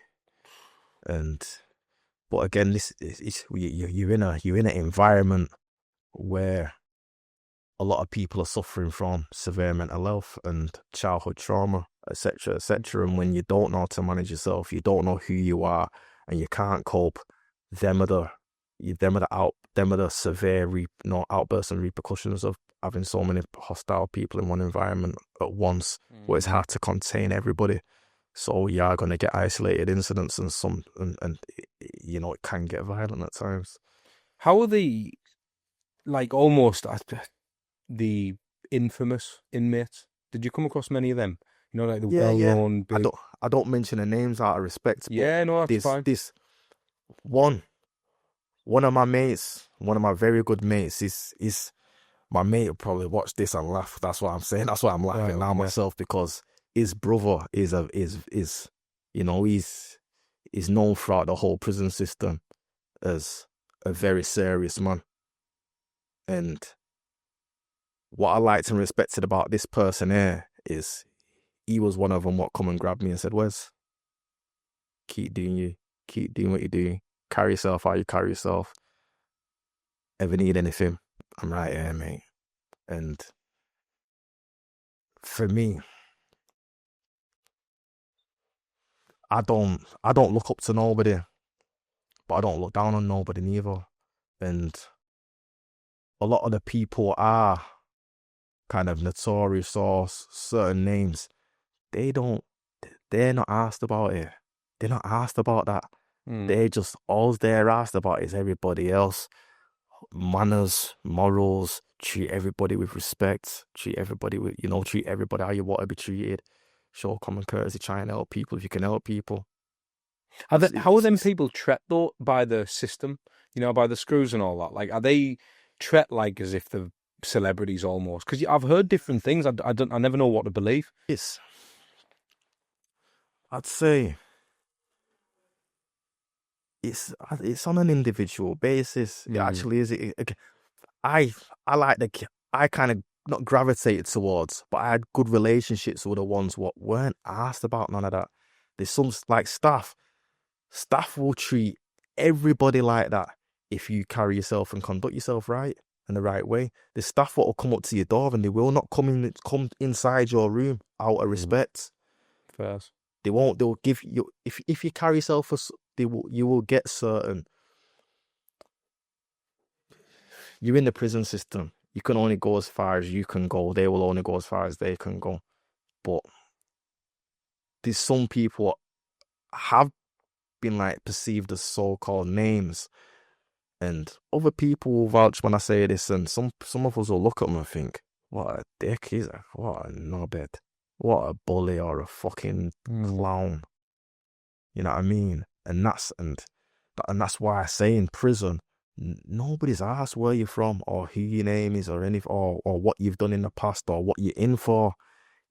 [SPEAKER 1] But again, you're in an environment where a lot of people are suffering from severe mental health and childhood trauma, etc., etc. And when you don't know how to manage yourself, you don't know who you are, and you can't cope, them are the severe outbursts and repercussions of having so many hostile people in one environment at once, where it's hard to contain everybody. So you are going to get isolated incidents, and it can get violent at times.
[SPEAKER 3] How are the, like, almost the infamous inmates? Did you come across many of them? You know, like the well-known.
[SPEAKER 1] Big... I don't mention the names out of respect.
[SPEAKER 3] Yeah, no, that's fine.
[SPEAKER 1] This one of my mates, one of my very good mates, is my mate will probably watch this and laugh. That's what I'm saying. That's why I'm laughing now myself, because his brother is he's known throughout the whole prison system as a very serious man. And what I liked and respected about this person here is he was one of them what come and grabbed me and said, Wes, keep doing what you do. Carry yourself how you carry yourself. Ever need anything, I'm right here, mate. And for me, I don't look up to nobody, but I don't look down on nobody neither. And a lot of the people are kind of notorious or certain names. They're not asked about it. They're not asked about that. They just, all they're asked about is everybody else. Manners, morals, treat everybody with respect, treat everybody how you want to be treated. Show common courtesy, try and help people if you can help people.
[SPEAKER 3] How are them people treated though by the system? You know, by the screws and all that? Like, are they treated like as if they're celebrities almost? Because I've heard different things. I never know what to believe.
[SPEAKER 1] I'd say it's on an individual basis. It actually is. I kind of not gravitated towards, but I had good relationships with the ones what weren't asked about none of that. There's some, like, staff will treat everybody like that if you carry yourself and conduct yourself right in the right way. The staff will come up to your door and they will not come inside your room out of respect.
[SPEAKER 3] First.
[SPEAKER 1] They won't. They'll give you, if you carry yourself, you will get certain. You're in the prison system. You can only go as far as you can go. They will only go as far as they can go. But there's some people have been like perceived as so-called names, and other people will vouch when I say this, and some of us will look at them and think, what a dick he's a, what a knobhead, what a bully or a fucking clown. You know what I mean? And that's why I say in prison, nobody's asked where you're from or who your name is or anything, or what you've done in the past or what you're in for.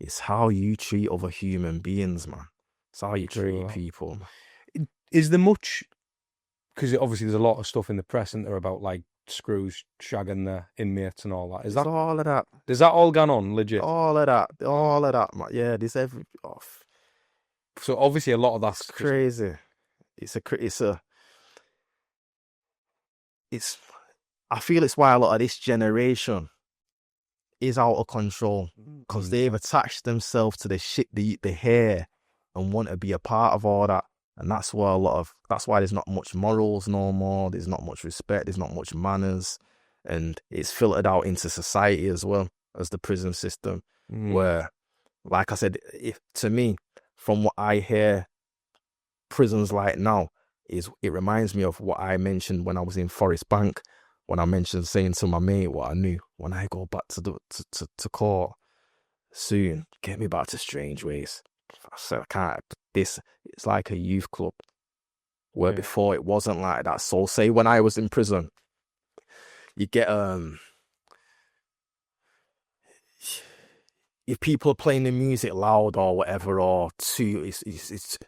[SPEAKER 1] It's how you treat other human beings, man. It's how you treat people.
[SPEAKER 3] Is there much, because obviously there's a lot of stuff in the press, isn't there, about like screws shagging the inmates and all that.
[SPEAKER 1] It's all of that.
[SPEAKER 3] Does that all gone on legit?
[SPEAKER 1] All of that, man. Yeah, this every. Oh,
[SPEAKER 3] So obviously a lot of that's
[SPEAKER 1] it's crazy. I feel it's why a lot of this generation is out of control, because they've attached themselves to the shit they eat, the hair, and want to be a part of all that. And that's why there's not much morals no more. There's not much respect. There's not much manners, and it's filtered out into society as well as the prison system, where, like I said, to me, from what I hear, prisons like now it reminds me of what I mentioned when I was in Forest Bank, when I mentioned saying to my mate what I knew. When I go back to court soon, get me back to Strangeways. I said, I can't. It's like a youth club, where before it wasn't like that. So say when I was in prison, you get if people are playing the music loud or whatever, or it's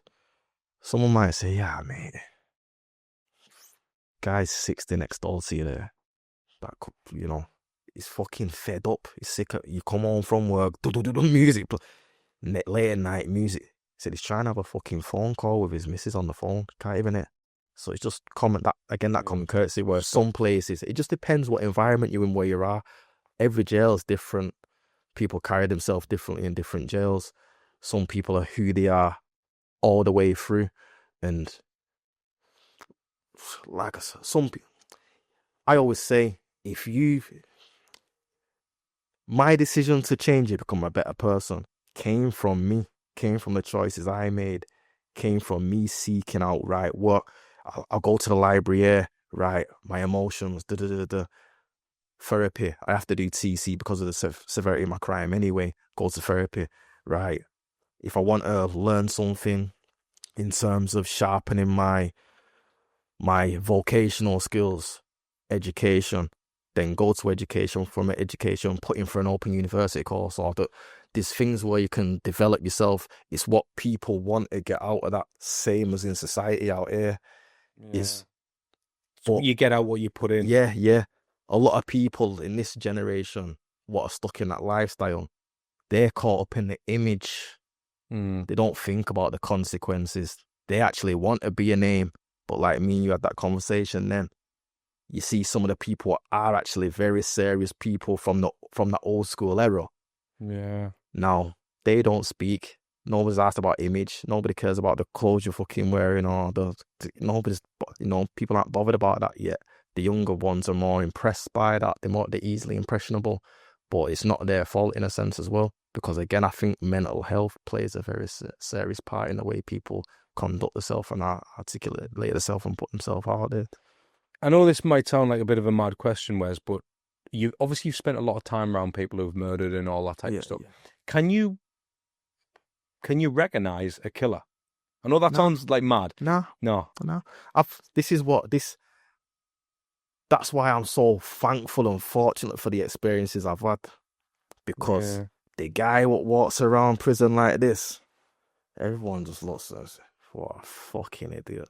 [SPEAKER 1] someone might say, yeah, mate, guy's 60 next door to you there. That could, he's fucking fed up. He's sick of, you come home from work, music, late at night music. He said he's trying to have a fucking phone call with his missus on the phone. Can't even it. So it's just common courtesy, where some places, it just depends what environment you're in, where you are. Every jail is different. People carry themselves differently in different jails. Some people are who they are all the way through. And like I said, I always say, my decision to change it, become a better person, came from me, came from the choices I made, came from me seeking out, right, what, I'll go to the library here, right, my emotions, therapy, I have to do TC because of the severity of my crime anyway, go to therapy, right, if I want to learn something in terms of sharpening my vocational skills, education, then go to education, from education, put in for an open university course, or there's things where you can develop yourself. It's what people want to get out of that, same as in society out here.
[SPEAKER 3] Yeah. But you get out what you put in.
[SPEAKER 1] Yeah. A lot of people in this generation, what are stuck in that lifestyle, they're caught up in the image. They don't think about the consequences. They actually want to be a name. But like me and you had that conversation then, you see some of the people are actually very serious people from the old school era.
[SPEAKER 3] Yeah.
[SPEAKER 1] Now, they don't speak. Nobody's asked about image. Nobody cares about the clothes you're fucking wearing, or people aren't bothered about that yet. The younger ones are more impressed by that. They're easily impressionable, but it's not their fault in a sense as well. Because again, I think mental health plays a very serious part in the way people conduct themselves and articulate themselves and put themselves out there.
[SPEAKER 3] I know this might sound like a bit of a mad question, Wes, but you've spent a lot of time around people who've murdered and all that type of stuff. Yeah. Can you recognize a killer? I know that sounds like mad. No.
[SPEAKER 1] That's why I'm so thankful and fortunate for the experiences I've had. Because the guy what walks around prison like this, everyone just looks at us, what a fucking idiot.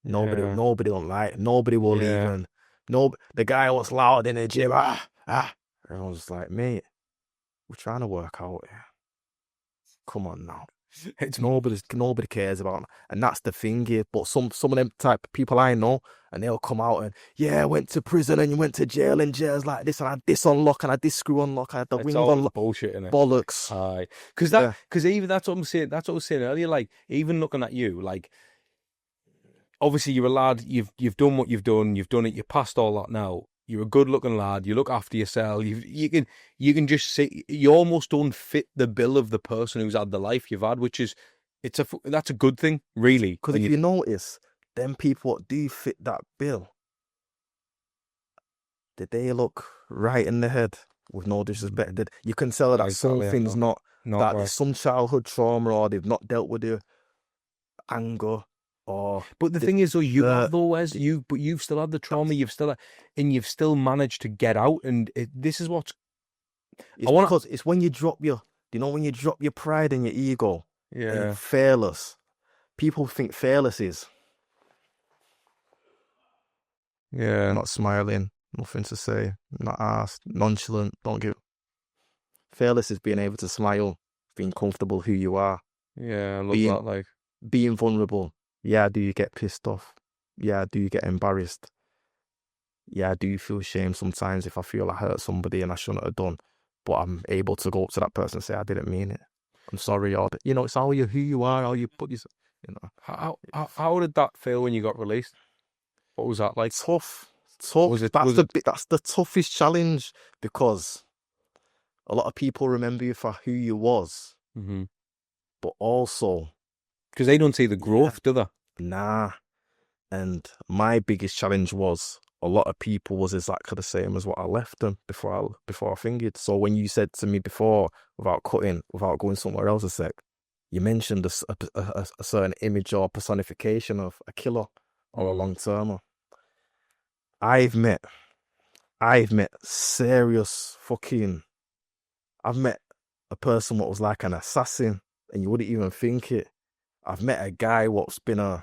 [SPEAKER 1] Nobody don't like, nobody will even, the guy was loud in the gym, everyone's just like, mate, we're trying to work out here. Come on now. It's nobody cares about them. And that's the thing here. But some of them type of people I know, and they'll come out and, I went to prison and you went to jail, and jail's like this, and I had this unlock, and I had this screw unlock, I had the wing unlock.
[SPEAKER 3] Bullshit, innit?
[SPEAKER 1] Bollocks.
[SPEAKER 3] Aye. Because even that's what I'm saying. That's what I was saying earlier. Like, even looking at you, like, obviously you're a lad. You've done what you've done. You've done it. You're past all that now. You're a good-looking lad. You look after yourself. You can just see you almost don't fit the bill of the person who's had the life you've had, which is that's a good thing, really.
[SPEAKER 1] Because if you notice, them people that do fit that bill, did they look right in the head? With no disrespect, you can tell that something's not that right. There's some childhood trauma, or they've not dealt with their anger.
[SPEAKER 3] But the thing is, though, you have though, Wes, you've still had the trauma. You've still managed to get out, and this is what's.
[SPEAKER 1] Because it's when you drop your pride and your ego. Yeah. And you're fearless. People think fearless is.
[SPEAKER 3] Yeah.
[SPEAKER 1] not smiling, nothing to say, not asked, nonchalant, don't give. Fearless is being able to smile, being comfortable who you are,
[SPEAKER 3] Yeah, I love
[SPEAKER 1] being
[SPEAKER 3] that. Like,
[SPEAKER 1] being vulnerable. Yeah, do you get pissed off? Yeah, do you get embarrassed? Yeah, do you feel shame sometimes if I feel I hurt somebody and I shouldn't have done? But I'm able to go up to that person and say, I didn't mean it. I'm sorry. Or, it's how you, who you are, how you put yourself,
[SPEAKER 3] how did that feel when you got released? What was that like?
[SPEAKER 1] Tough.
[SPEAKER 3] Was it- was it-
[SPEAKER 1] That's the toughest challenge, because a lot of people remember you for who you was,
[SPEAKER 3] Mm-hmm.
[SPEAKER 1] but also,
[SPEAKER 3] Because they don't see the growth, do they?
[SPEAKER 1] nah. And my biggest challenge was, a lot of people was exactly the same as what I left them before I fingered. So when you said to me before, without going somewhere else a sec, you mentioned a certain image or personification of a killer or a long-termer. I've met serious fucking... I've met a person what was like an assassin and you wouldn't even think it. I've met a guy what's been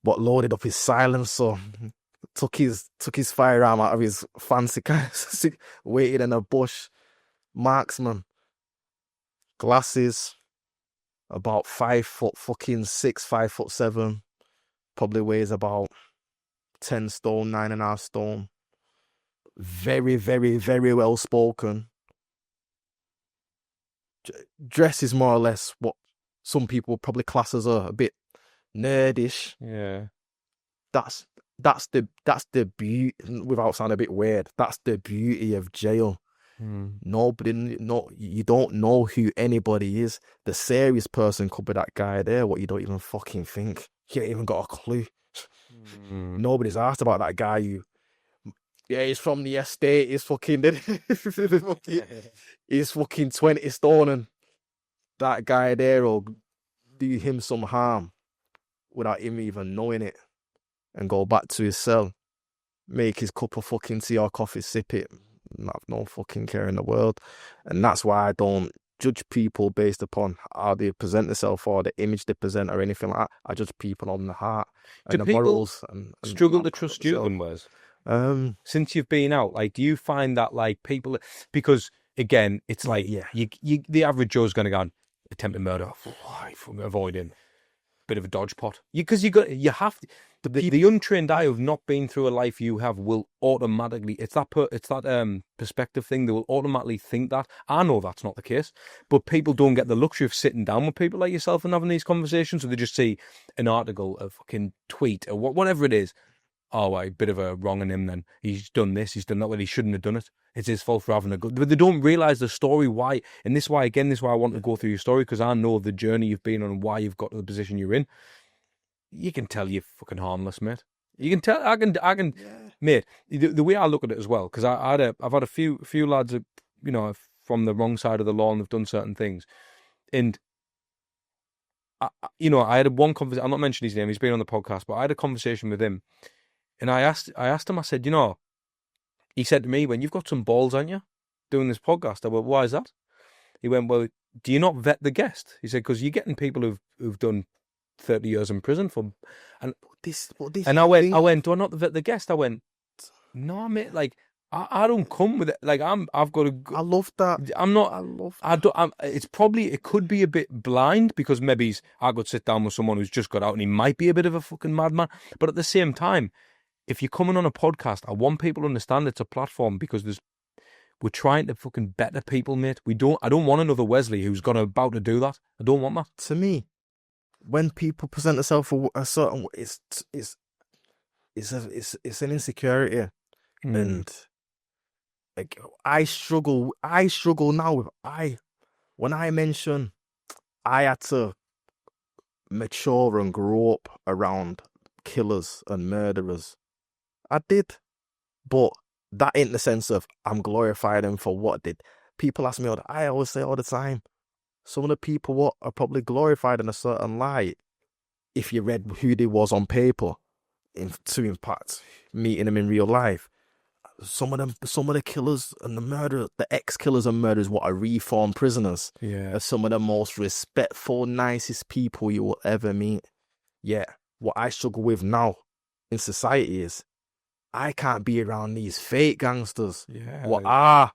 [SPEAKER 1] what loaded up his silencer, took his firearm out of his fancy car, waited in a bush, marksman, glasses, about 5'6", 5'7", probably weighs about 10 stone, 9.5 stone. Very, very, very well spoken. Dress is more or less what some people probably class as a bit nerdish.
[SPEAKER 3] Yeah.
[SPEAKER 1] That's the beauty, without sounding a bit weird. That's the beauty of jail. You don't know who anybody is. The serious person could be that guy there, what you don't even fucking think. You ain't even got a clue. Nobody's asked about that guy. He's from the estate. He's fucking he's fucking 20 stone, and that guy there will do him some harm without him even knowing it, and go back to his cell, make his cup of fucking tea or coffee, sip it, and have no fucking care in the world. And that's why I don't judge people based upon how they present themselves or the image they present or anything like that. I judge people on the heart and
[SPEAKER 3] Do
[SPEAKER 1] the
[SPEAKER 3] people
[SPEAKER 1] morals. And
[SPEAKER 3] struggle to trust you, Wes? Since you've been out, like, do you find that, like, people, because again, it's like, you the average Joe's going to go, attempted murder, avoiding, bit of a dodge pot. Because you have to. The untrained eye of not being through a life you have will automatically, it's that perspective thing. They will automatically think that. I know that's not the case, but people don't get the luxury of sitting down with people like yourself and having these conversations. So they just see an article, a fucking tweet, or whatever it is. Oh, a bit of a wrong on him then. He's done this, he's done that, well, he shouldn't have done it. It's his fault for having a good... But they don't realise the story, why. And this is why I want to go through your story, because I know the journey you've been on and why you've got to the position you're in. You can tell you're fucking harmless, mate. You can tell, I can, mate, the way I look at it as well, because I've had a few lads, from the wrong side of the law and they've done certain things. And, I had one conversation, I'm not mentioning his name, he's been on the podcast, but I had a conversation with him. And I asked him, I said, he said to me, when you've got some balls, aren't you, doing this podcast? I went, why is that? He went, well, do you not vet the guest? He said, because you're getting people who've done 30 years in prison for, and
[SPEAKER 1] this
[SPEAKER 3] and I went, do I not vet the guest? I went, no, mate, like, I don't come with it. Like, I've got to.
[SPEAKER 1] I love that.
[SPEAKER 3] I'm not. It could be a bit blind, because maybe I could sit down with someone who's just got out and he might be a bit of a fucking madman. But at the same time, if you're coming on a podcast, I want people to understand it's a platform, because we're trying to fucking better people, mate. I don't want another Wessley who's about to do that. I don't want that.
[SPEAKER 1] To me, when people present themselves for a certain, it's an insecurity, and like I struggle now with when I mention I had to mature and grow up around killers and murderers. I did, but that ain't the sense of I'm glorifying them for what they did. People ask me I always say all the time, some of the people what are probably glorified in a certain light, if you read who they was on paper, to impact meeting them in real life. Some of the killers and the ex-killers and murderers, what are reformed prisoners, are some of the most respectful, nicest people you will ever meet. Yeah, what I struggle with now in society is, I can't be around these fake gangsters what
[SPEAKER 3] Yeah.
[SPEAKER 1] are,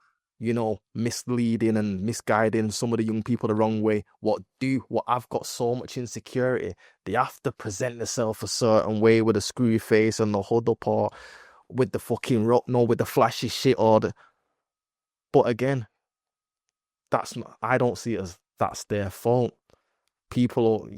[SPEAKER 1] misleading and misguiding some of the young people the wrong way. What I've got so much insecurity. They have to present themselves a certain way with a screwy face and the hood up, or with the fucking with the flashy shit, but again, I don't see it as that's their fault. People,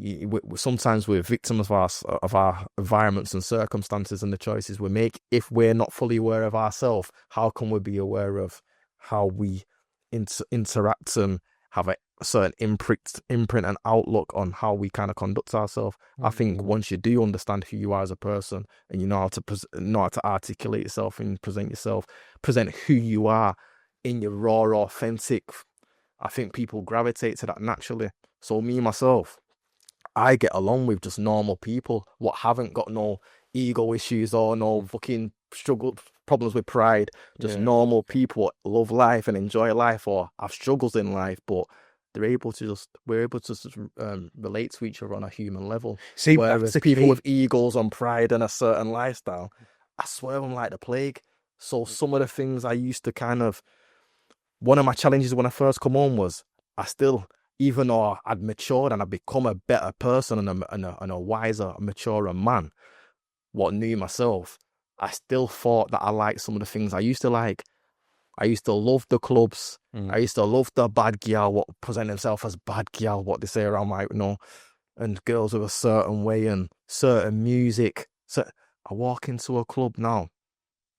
[SPEAKER 1] sometimes we're victims of our environments and circumstances and the choices we make. If we're not fully aware of ourselves, how can we be aware of how we interact and have a certain imprint and outlook on how we kind of conduct ourselves? I think once you do understand who you are as a person, and you know how to articulate yourself and present who you are in your raw, authentic, I think people gravitate to that naturally. So me, myself, I get along with just normal people what haven't got no ego issues or no fucking problems with pride. Just normal people what love life and enjoy life or have struggles in life, but we're able to just relate to each other on a human level.
[SPEAKER 3] See,
[SPEAKER 1] whereas
[SPEAKER 3] that's
[SPEAKER 1] people
[SPEAKER 3] key.
[SPEAKER 1] with egos and pride and a certain lifestyle, I swear I'm like the plague. So some of the things I used to one of my challenges when I first come home was even though I'd matured and I'd become a better person and a wiser, maturer man, what knew myself, I still thought that I liked some of the things I used to like. I used to love the clubs. I used to love the bad girl, what present themselves as bad girl, what they say around and girls with a certain way and certain music. So I walk into a club now,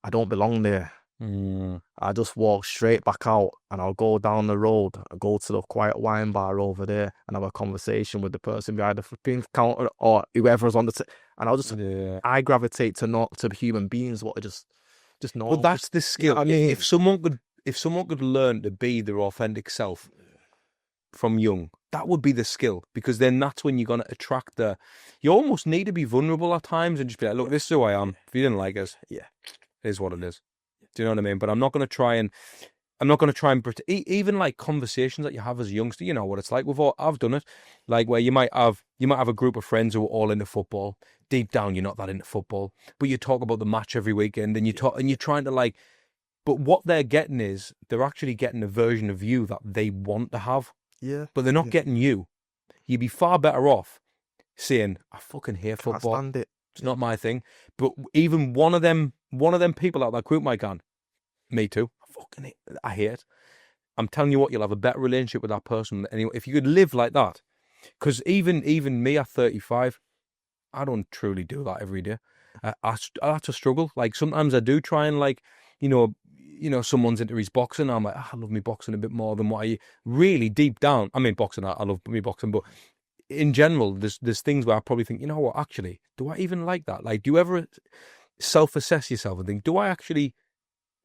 [SPEAKER 1] I don't belong there. I just walk straight back out and I'll go down the road, I'll go to the quiet wine bar over there and have a conversation with the person behind the flipping counter or whoever's on and I'll just I gravitate to human beings what are just normal.
[SPEAKER 3] But that's the skill.
[SPEAKER 1] You know what I mean?
[SPEAKER 3] If someone could learn to be their authentic self from young, that would be the skill, because then that's when you're going to attract you almost need to be vulnerable at times and just be like, look, this is who I am. If you didn't like us, it is what it is. Do you know what I mean? But I'm not going to try and even like conversations that you have as a youngster. You know what it's like. I've done it, like where you might have a group of friends who are all into football. Deep down, you're not that into football, but you talk about the match every weekend, and you're trying to but what they're getting is they're actually getting a version of you that they want to have.
[SPEAKER 1] Yeah.
[SPEAKER 3] But they're not getting you. You'd be far better off saying, I fucking hate football.
[SPEAKER 1] Can't stand it.
[SPEAKER 3] It's not my thing. But even one of them people out that group might go, me too. I hate it. I'm telling you what, you'll have a better relationship with that person anyway if you could live like that. Because even me at 35, I don't truly do that every day. That's a struggle. Like sometimes I do try and someone's into his boxing. I'm like, I love me boxing a bit more than what I really deep down. I mean, boxing, I love me boxing, but in general, there's things where I probably think, you know what, actually, do I even like that? Like, do you ever self-assess yourself and think, do I actually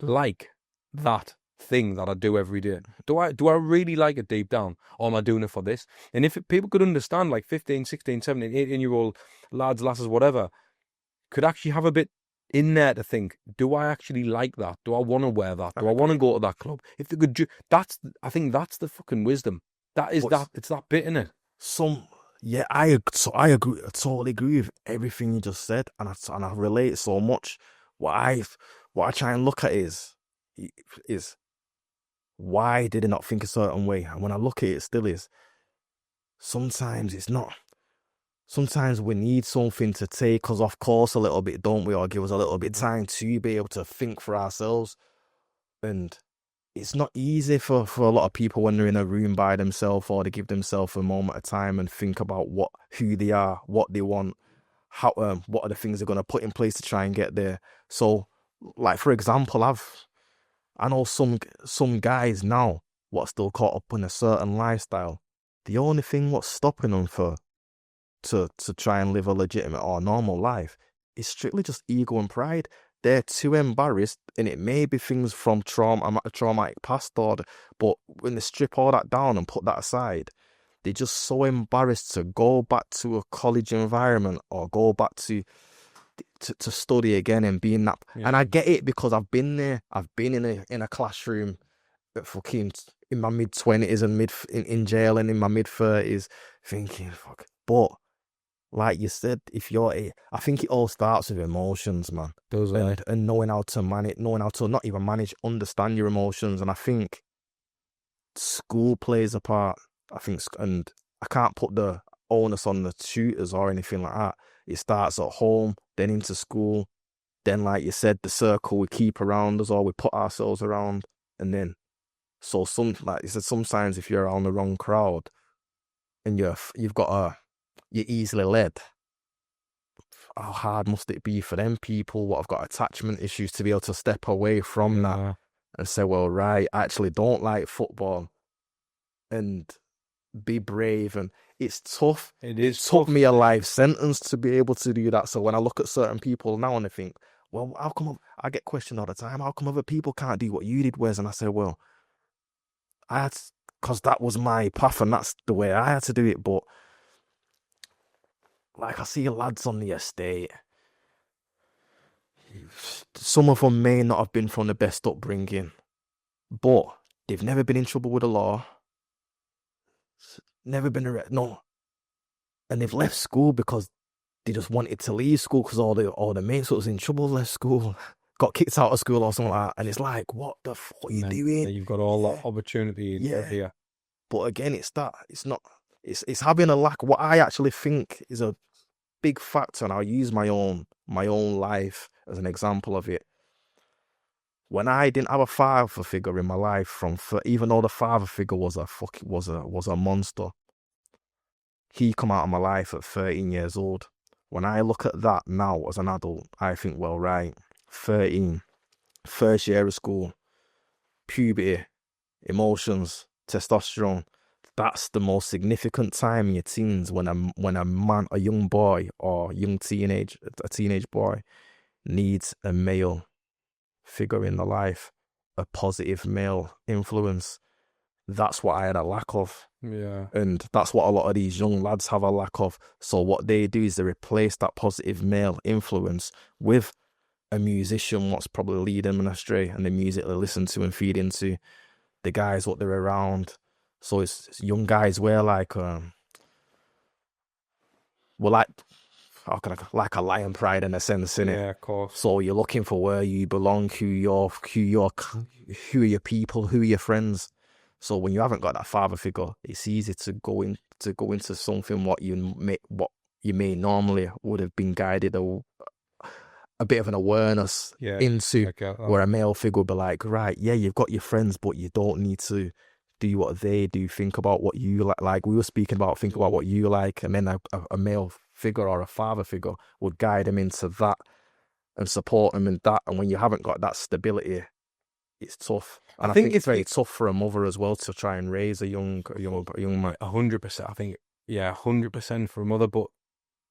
[SPEAKER 3] like that thing that I do every day? Do I really like it deep down, or am I doing it for this? And if people could understand, like 15, 16, 17, 18-year-old lads, lasses, whatever, could actually have a bit in there to think, do I actually like that? Do I want to wear that? Do I want to go to that club? If they could, I think that's the fucking wisdom. It's that bit in it.
[SPEAKER 1] I agree. I totally agree with everything you just said, and I relate so much. What I try and look at is why did I not think a certain way? And when I look at it, still is. Sometimes it's not. Sometimes we need something to take us off course a little bit, don't we? Or give us a little bit of time to be able to think for ourselves. And it's not easy for a lot of people when they're in a room by themselves, or they give themselves a moment of time and think about who they are, what they want, what are the things they're going to put in place to try and get there. So, like for example, I know some guys now what still caught up in a certain lifestyle. The only thing what's stopping them to try and live a legitimate or normal life is strictly just ego and pride. They're too embarrassed, and it may be things from traumatic past, but when they strip all that down and put that aside, they're just so embarrassed to go back to a college environment or go back to study again and be in that. Yeah. And I get it, because I've been there. I've been in a classroom fucking in my mid-20s and in jail and in my mid-30s thinking, fuck. But like you said, I think it all starts with emotions, man. And knowing how to manage, knowing how to not even manage, understand your emotions. And I think school plays a part. And I can't put the onus on the tutors or anything like that. It starts at home, then into school, then, like you said, the circle we keep around us or we put ourselves around, and then like you said, sometimes if you're around the wrong crowd and you're easily led. How hard must it be for them people what have got attachment issues to be able to step away from that and say, well, right, I actually don't like football, and be brave. And it's tough.
[SPEAKER 3] It is
[SPEAKER 1] took me a life sentence to be able to do that. So when I look at certain people now and I think, well, how come I get questioned all the time, how come other people can't do what you did, Wes? And I say, well, because that was my path and that's the way I had to do it. But like, I see lads on the estate, some of them may not have been from the best upbringing, but they've never been in trouble with the law, never been arrested, no. And they've left school because they just wanted to leave school because all the mates that was in trouble left school, got kicked out of school or something like that. And it's like, what the fuck are you doing?
[SPEAKER 3] You've got all that opportunity here.
[SPEAKER 1] But again, it's having a lack. What I actually think is a big factor, and I'll use my own life as an example of it. When I didn't have a father figure in my life, even though the father figure was a monster, he come out of my life at 13 years old. When I look at that now as an adult, I think, well, right, 13, first year of school, puberty, emotions, testosterone. That's the most significant time in your teens when a young boy or a teenage boy needs a male figure in their life, a positive male influence. That's what I had a lack of.
[SPEAKER 3] Yeah.
[SPEAKER 1] And that's what a lot of these young lads have a lack of. So what they do is they replace that positive male influence with a musician what's probably leading them astray, and the music they listen to and feed into, the guys what they're around. So it's young guys where like like a lion pride in a sense, innit?
[SPEAKER 3] Yeah, of course.
[SPEAKER 1] So you're looking for where you belong, who are your people, who are your friends. So when you haven't got that father figure, it's easy to go into something what you may normally would have been guided a bit of an awareness into, where a male figure would be like, right, yeah, you've got your friends, but you don't need to do what they do. Think about what you like. Like we were speaking about, think about what you like, and then a male figure or a father figure would guide them into that and support them in that. And when you haven't got that stability, it's tough. And I think it's very tough for a mother as well to try and raise a young man.
[SPEAKER 3] 100%. I think, 100% for a mother. But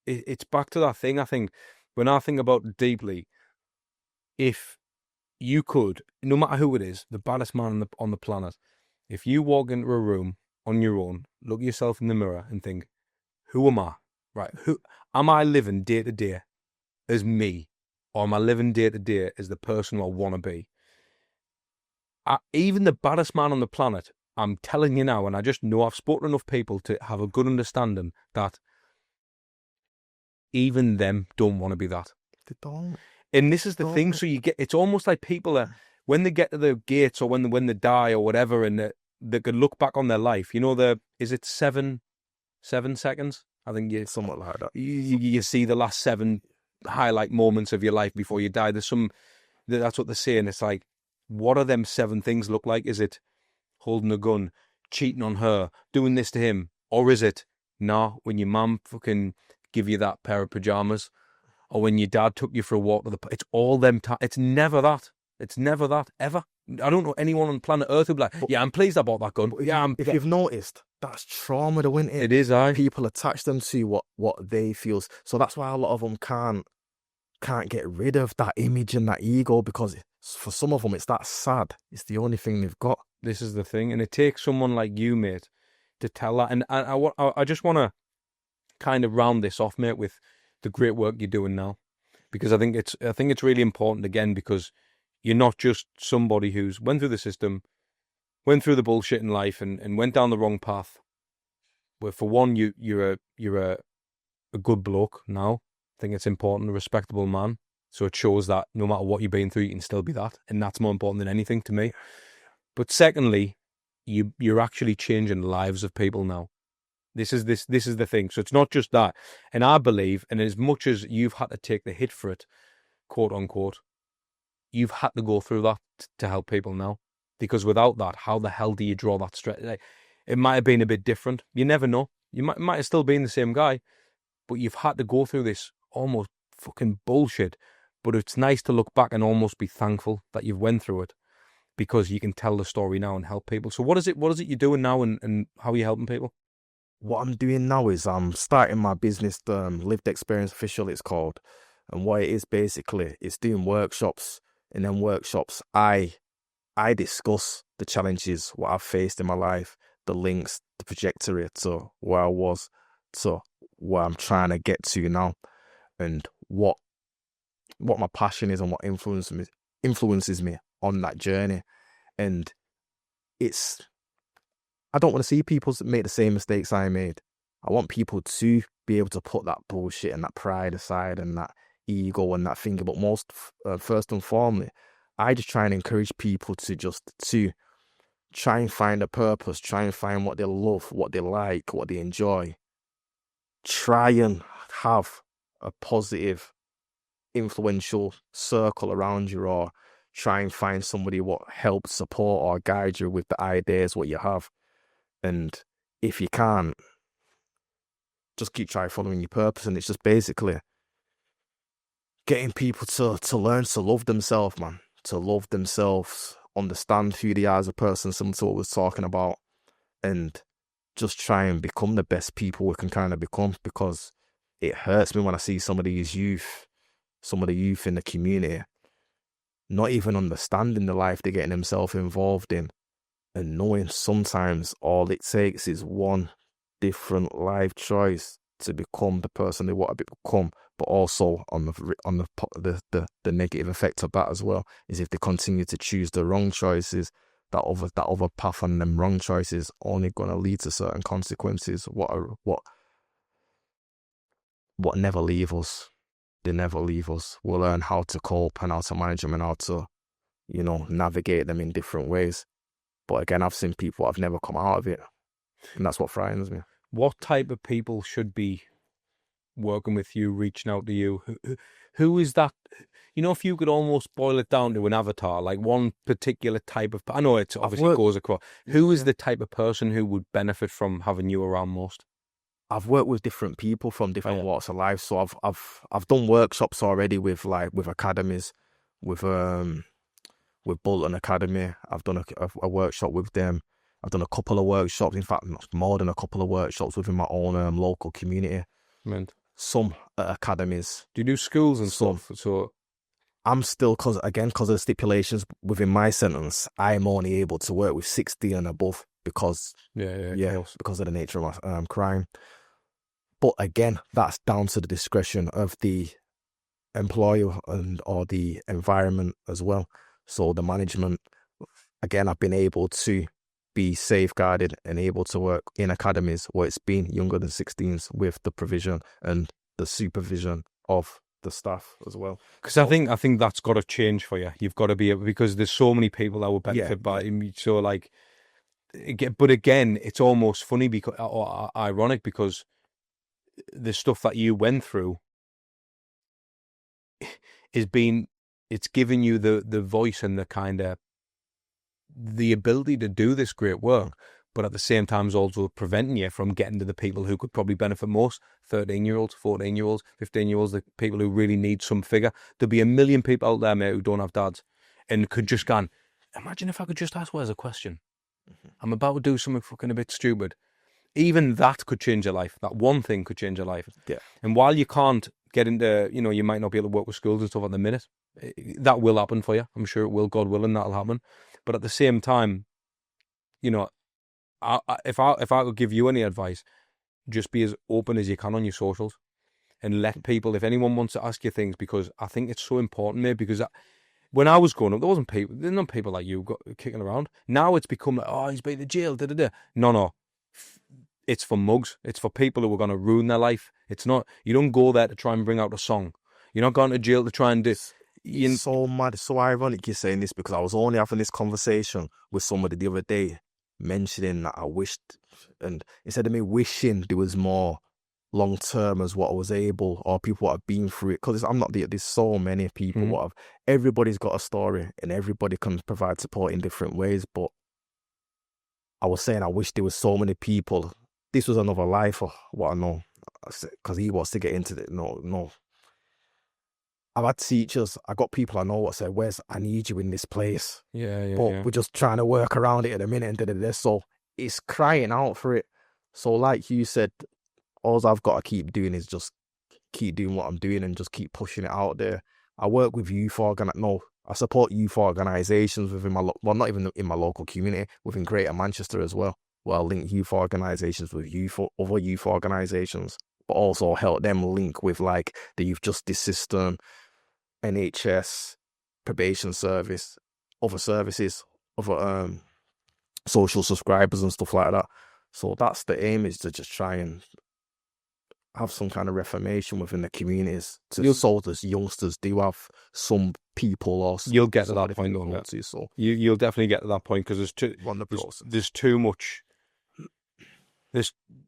[SPEAKER 3] it's back to that thing. I think when I think about it deeply, if you could, no matter who it is, the baddest man on the planet, if you walk into a room on your own, look at yourself in the mirror and think, who am I? Right? Who am I living day to day as me, or am I living day to day as the person I want to be? Even the baddest man on the planet, I'm telling you now, and I just know I've spoken to enough people to have a good understanding that even them don't want to be that.
[SPEAKER 1] They don't.
[SPEAKER 3] And this is the thing. So it's almost like people are, when they get to the gates or when they die or whatever, and they could look back on their life. You know, is it 7 seconds? I think
[SPEAKER 1] somewhat like that.
[SPEAKER 3] You see the last 7 highlight moments of your life before you die. That's what they're saying. It's like, what are them 7 things look like? Is it holding a gun, cheating on her, doing this to him? Or is it, when your mum fucking give you that pair of pajamas, or when your dad took you for a walk to it's all them it's never that. It's never that, ever. I don't know anyone on planet Earth who'd be like, I'm pleased I bought that gun.
[SPEAKER 1] If you've noticed, that's trauma though, isn't it?
[SPEAKER 3] It is,
[SPEAKER 1] people attach them to what they feel. So that's why a lot of them can't get rid of that image and that ego, because for some of them it's that sad. It's the only thing they've got.
[SPEAKER 3] This is the thing, and it takes someone like you, mate, to tell that. And I just want to kind of round this off, mate, with the great work you're doing now, because I think it's really important, again, because you're not just somebody who's went through the system, went through the bullshit in life, and went down the wrong path. Where for one, you're a a good bloke now. I think it's important, a respectable man. So it shows that no matter what you've been through, you can still be that. And that's more important than anything to me. But secondly, you're actually changing the lives of people now. This is the thing. So it's not just that. And I believe, and as much as you've had to take the hit for it, quote unquote, you've had to go through that to help people now. Because without that, how the hell do you draw that straight? Like, it might have been a bit different. You never know. You might have still been the same guy, but you've had to go through this almost fucking bullshit. But it's nice to look back and almost be thankful that you've went through it, because you can tell the story now and help people. So what is it you're doing now, and how are you helping people?
[SPEAKER 1] What I'm doing now is I'm starting my business, Lived Experience Official it's called. And what it is basically, it's doing workshops. And then workshops, I discuss the challenges, what I've faced in my life, the links, the trajectory to where I was, to where I'm trying to get to now, and what my passion is and what influences me on that journey. And I don't want to see people make the same mistakes I made. I want people to be able to put that bullshit and that pride aside and that ego and that thing. But first and foremost, I just try and encourage people to try and find a purpose, try and find what they love, what they like, what they enjoy. Try and have a positive, influential circle around you, or try and find somebody what helps support or guide you with the ideas what you have. And if you can't, just keep trying following your purpose. And it's just basically getting people to learn to love themselves, man. To love themselves, understand who they are as a person, similar to what we was talking about, and just try and become the best people we can kind of become. Because it hurts me when I see some of the youth in the community not even understanding the life they're getting themselves involved in, and knowing sometimes all it takes is one different life choice to become the person they want to become. But also on the negative effect of that as well is if they continue to choose the wrong choices, that other path and them wrong choices only going to lead to certain consequences. What never leave us. They never leave us. We'll learn how to cope and how to manage them and how to, navigate them in different ways. But again, I've seen people I've never come out of it, and that's what frightens me.
[SPEAKER 3] What type of people should be working with you, reaching out to you? Who is that? If you could almost boil it down to an avatar, like one particular type of... I know it obviously goes across. Who is the type of person who would benefit from having you around most?
[SPEAKER 1] I've worked with different people from different walks of life. So I've done workshops already with academies, with Bolton Academy. I've done a workshop with them. I've done a couple of workshops, in fact, more than a couple of workshops within my own local community.
[SPEAKER 3] Right.
[SPEAKER 1] Some academies.
[SPEAKER 3] Do you do schools and stuff? So
[SPEAKER 1] I'm still, because of the stipulations within my sentence, I'm only able to work with 60 and above because because of the nature of my crime. But again, that's down to the discretion of the employer or the environment as well. So the management, again, I've been able to be safeguarded and able to work in academies where it's been younger than 16s with the provision and the supervision of the staff as well.
[SPEAKER 3] Because I think that's got to change for you. You've got to be able, because there's so many people that will benefit by it. So but again, it's almost funny or ironic because the stuff that you went through it's giving you the voice and the kind of the ability to do this great work, but at the same time is also preventing you from getting to the people who could probably benefit most, 13-year-olds, 14-year-olds, 15-year-olds, the people who really need some figure. There'll be a million people out there, mate, who don't have dads and could just go, imagine if I could just ask Wes a question. I'm about to do something fucking a bit stupid. Even that could change your life. That one thing could change your life. Yeah. And while you can't get into, you might not be able to work with schools and stuff at the minute, that will happen for you. I'm sure it will, God willing, that'll happen. But at the same time, if I could give you any advice, just be as open as you can on your socials and let people, if anyone wants to ask you things, because I think it's so important, mate, because when I was growing up, there's no people like you kicking around. Now it's become like, oh, he's been to jail, da-da-da. No. it's for mugs. It's for people who are going to ruin their life. It's not. You don't go there to try and bring out a song. You're not going to jail to try and do.
[SPEAKER 1] It's so mad. It's so ironic you're saying this, because I was only having this conversation with somebody the other day, mentioning that I wished, and instead of me wishing there was more long term as what I was able, or people what have been through it, because I'm not there's so many people what have, everybody's got a story and everybody can provide support in different ways. But I was saying I wish there was so many people. This was another life or what I know, because he wants to get into it. No. I've had teachers, I got people I know what say, Wes, I need you in this place.
[SPEAKER 3] Yeah.
[SPEAKER 1] But we're just trying to work around it at a minute and so it's crying out for it. So like you said, all I've got to keep doing is just keep doing what I'm doing and just keep pushing it out there. I work with I support youth organisations within not even in my local community, within Greater Manchester as well. Where I link youth organisations with other youth organisations, but also help them link with like the youth justice system, NHS, probation service, other services, other social subscribers and stuff like that. So that's the aim, is to just try and have some kind of reformation within the communities, so that youngsters do have some people or
[SPEAKER 3] you'll get to that point, though.
[SPEAKER 1] So
[SPEAKER 3] you'll definitely get to that point, because there's too much.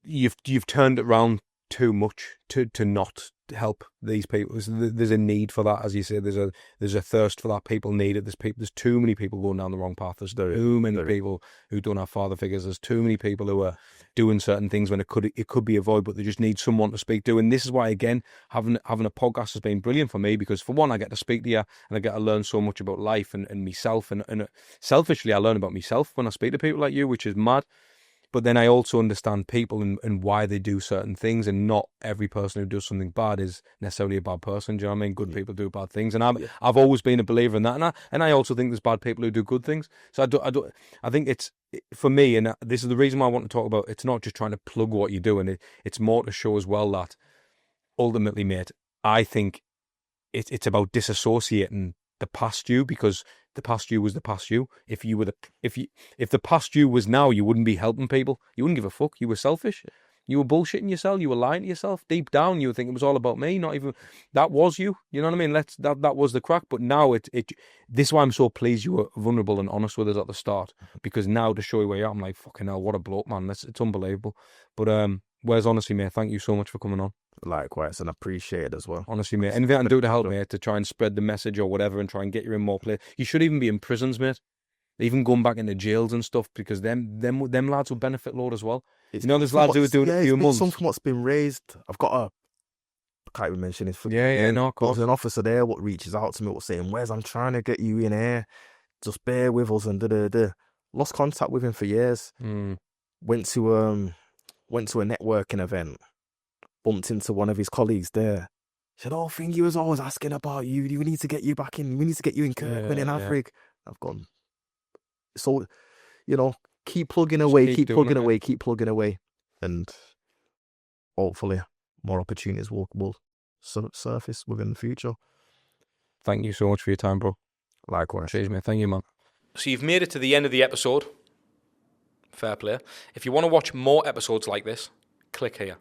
[SPEAKER 3] You've turned it around too much to not help these people. There's a need for that, as you say. There's a thirst for that. People need it. There's too many people going down the wrong path. There's too many people who don't have father figures. There's too many people who are doing certain things when it could be avoided, but they just need someone to speak to. And this is why, again, having a podcast has been brilliant for me, because for one, I get to speak to you and I get to learn so much about life and myself, and selfishly I learn about myself when I speak to people like you, which is mad. But then I also understand people and why they do certain things, and not every person who does something bad is necessarily a bad person. Do you know what I mean? Good people do bad things, and I've always been a believer in that. And I also think there's bad people who do good things. So I think it's, for me, and this is the reason why I want to talk about. It's not just trying to plug what you're doing. It's more to show as well that ultimately, mate, I think it's about disassociating the past you, because the past you was the past you. If the past you was now, you wouldn't be helping people. You wouldn't give a fuck. You were selfish. You were bullshitting yourself. You were lying to yourself. Deep down, you would think it was all about me. Not even that was you. You know what I mean? That was the crack. But now this is why I'm so pleased you were vulnerable and honest with us at the start, because now to show you where you are, I'm like, fucking hell, what a bloke, man. It's unbelievable. But Wes, honestly, mate, thank you so much for coming on.
[SPEAKER 1] Likewise, and appreciate it as well.
[SPEAKER 3] Honestly, mate, anything I can do to help, mate, to try and spread the message or whatever, and try and get you in more place. You should even be in prisons, mate. Even going back into jails and stuff, because them lads will benefit load as well. There's lads who are doing it a few months.
[SPEAKER 1] Something what's been raised. I can't even mention it.
[SPEAKER 3] No, of course.
[SPEAKER 1] There's an officer there what reaches out to me, what's saying, Wes, I'm trying to get you in here. Just bear with us and da-da-da. Lost contact with him for years. Went to a networking event. Bumped into one of his colleagues there. Said, "Oh, thing he was always asking about you. We need to get you back in. We need to get you in Kirkman in Africa." I've gone. So, keep plugging away, keep plugging away, and hopefully more opportunities will surface within the future.
[SPEAKER 3] Thank you so much for your time, bro.
[SPEAKER 1] Likewise.
[SPEAKER 3] Cheers, mate. Thank you, man.
[SPEAKER 5] So you've made it to the end of the episode. Fair play. If you want to watch more episodes like this, click here.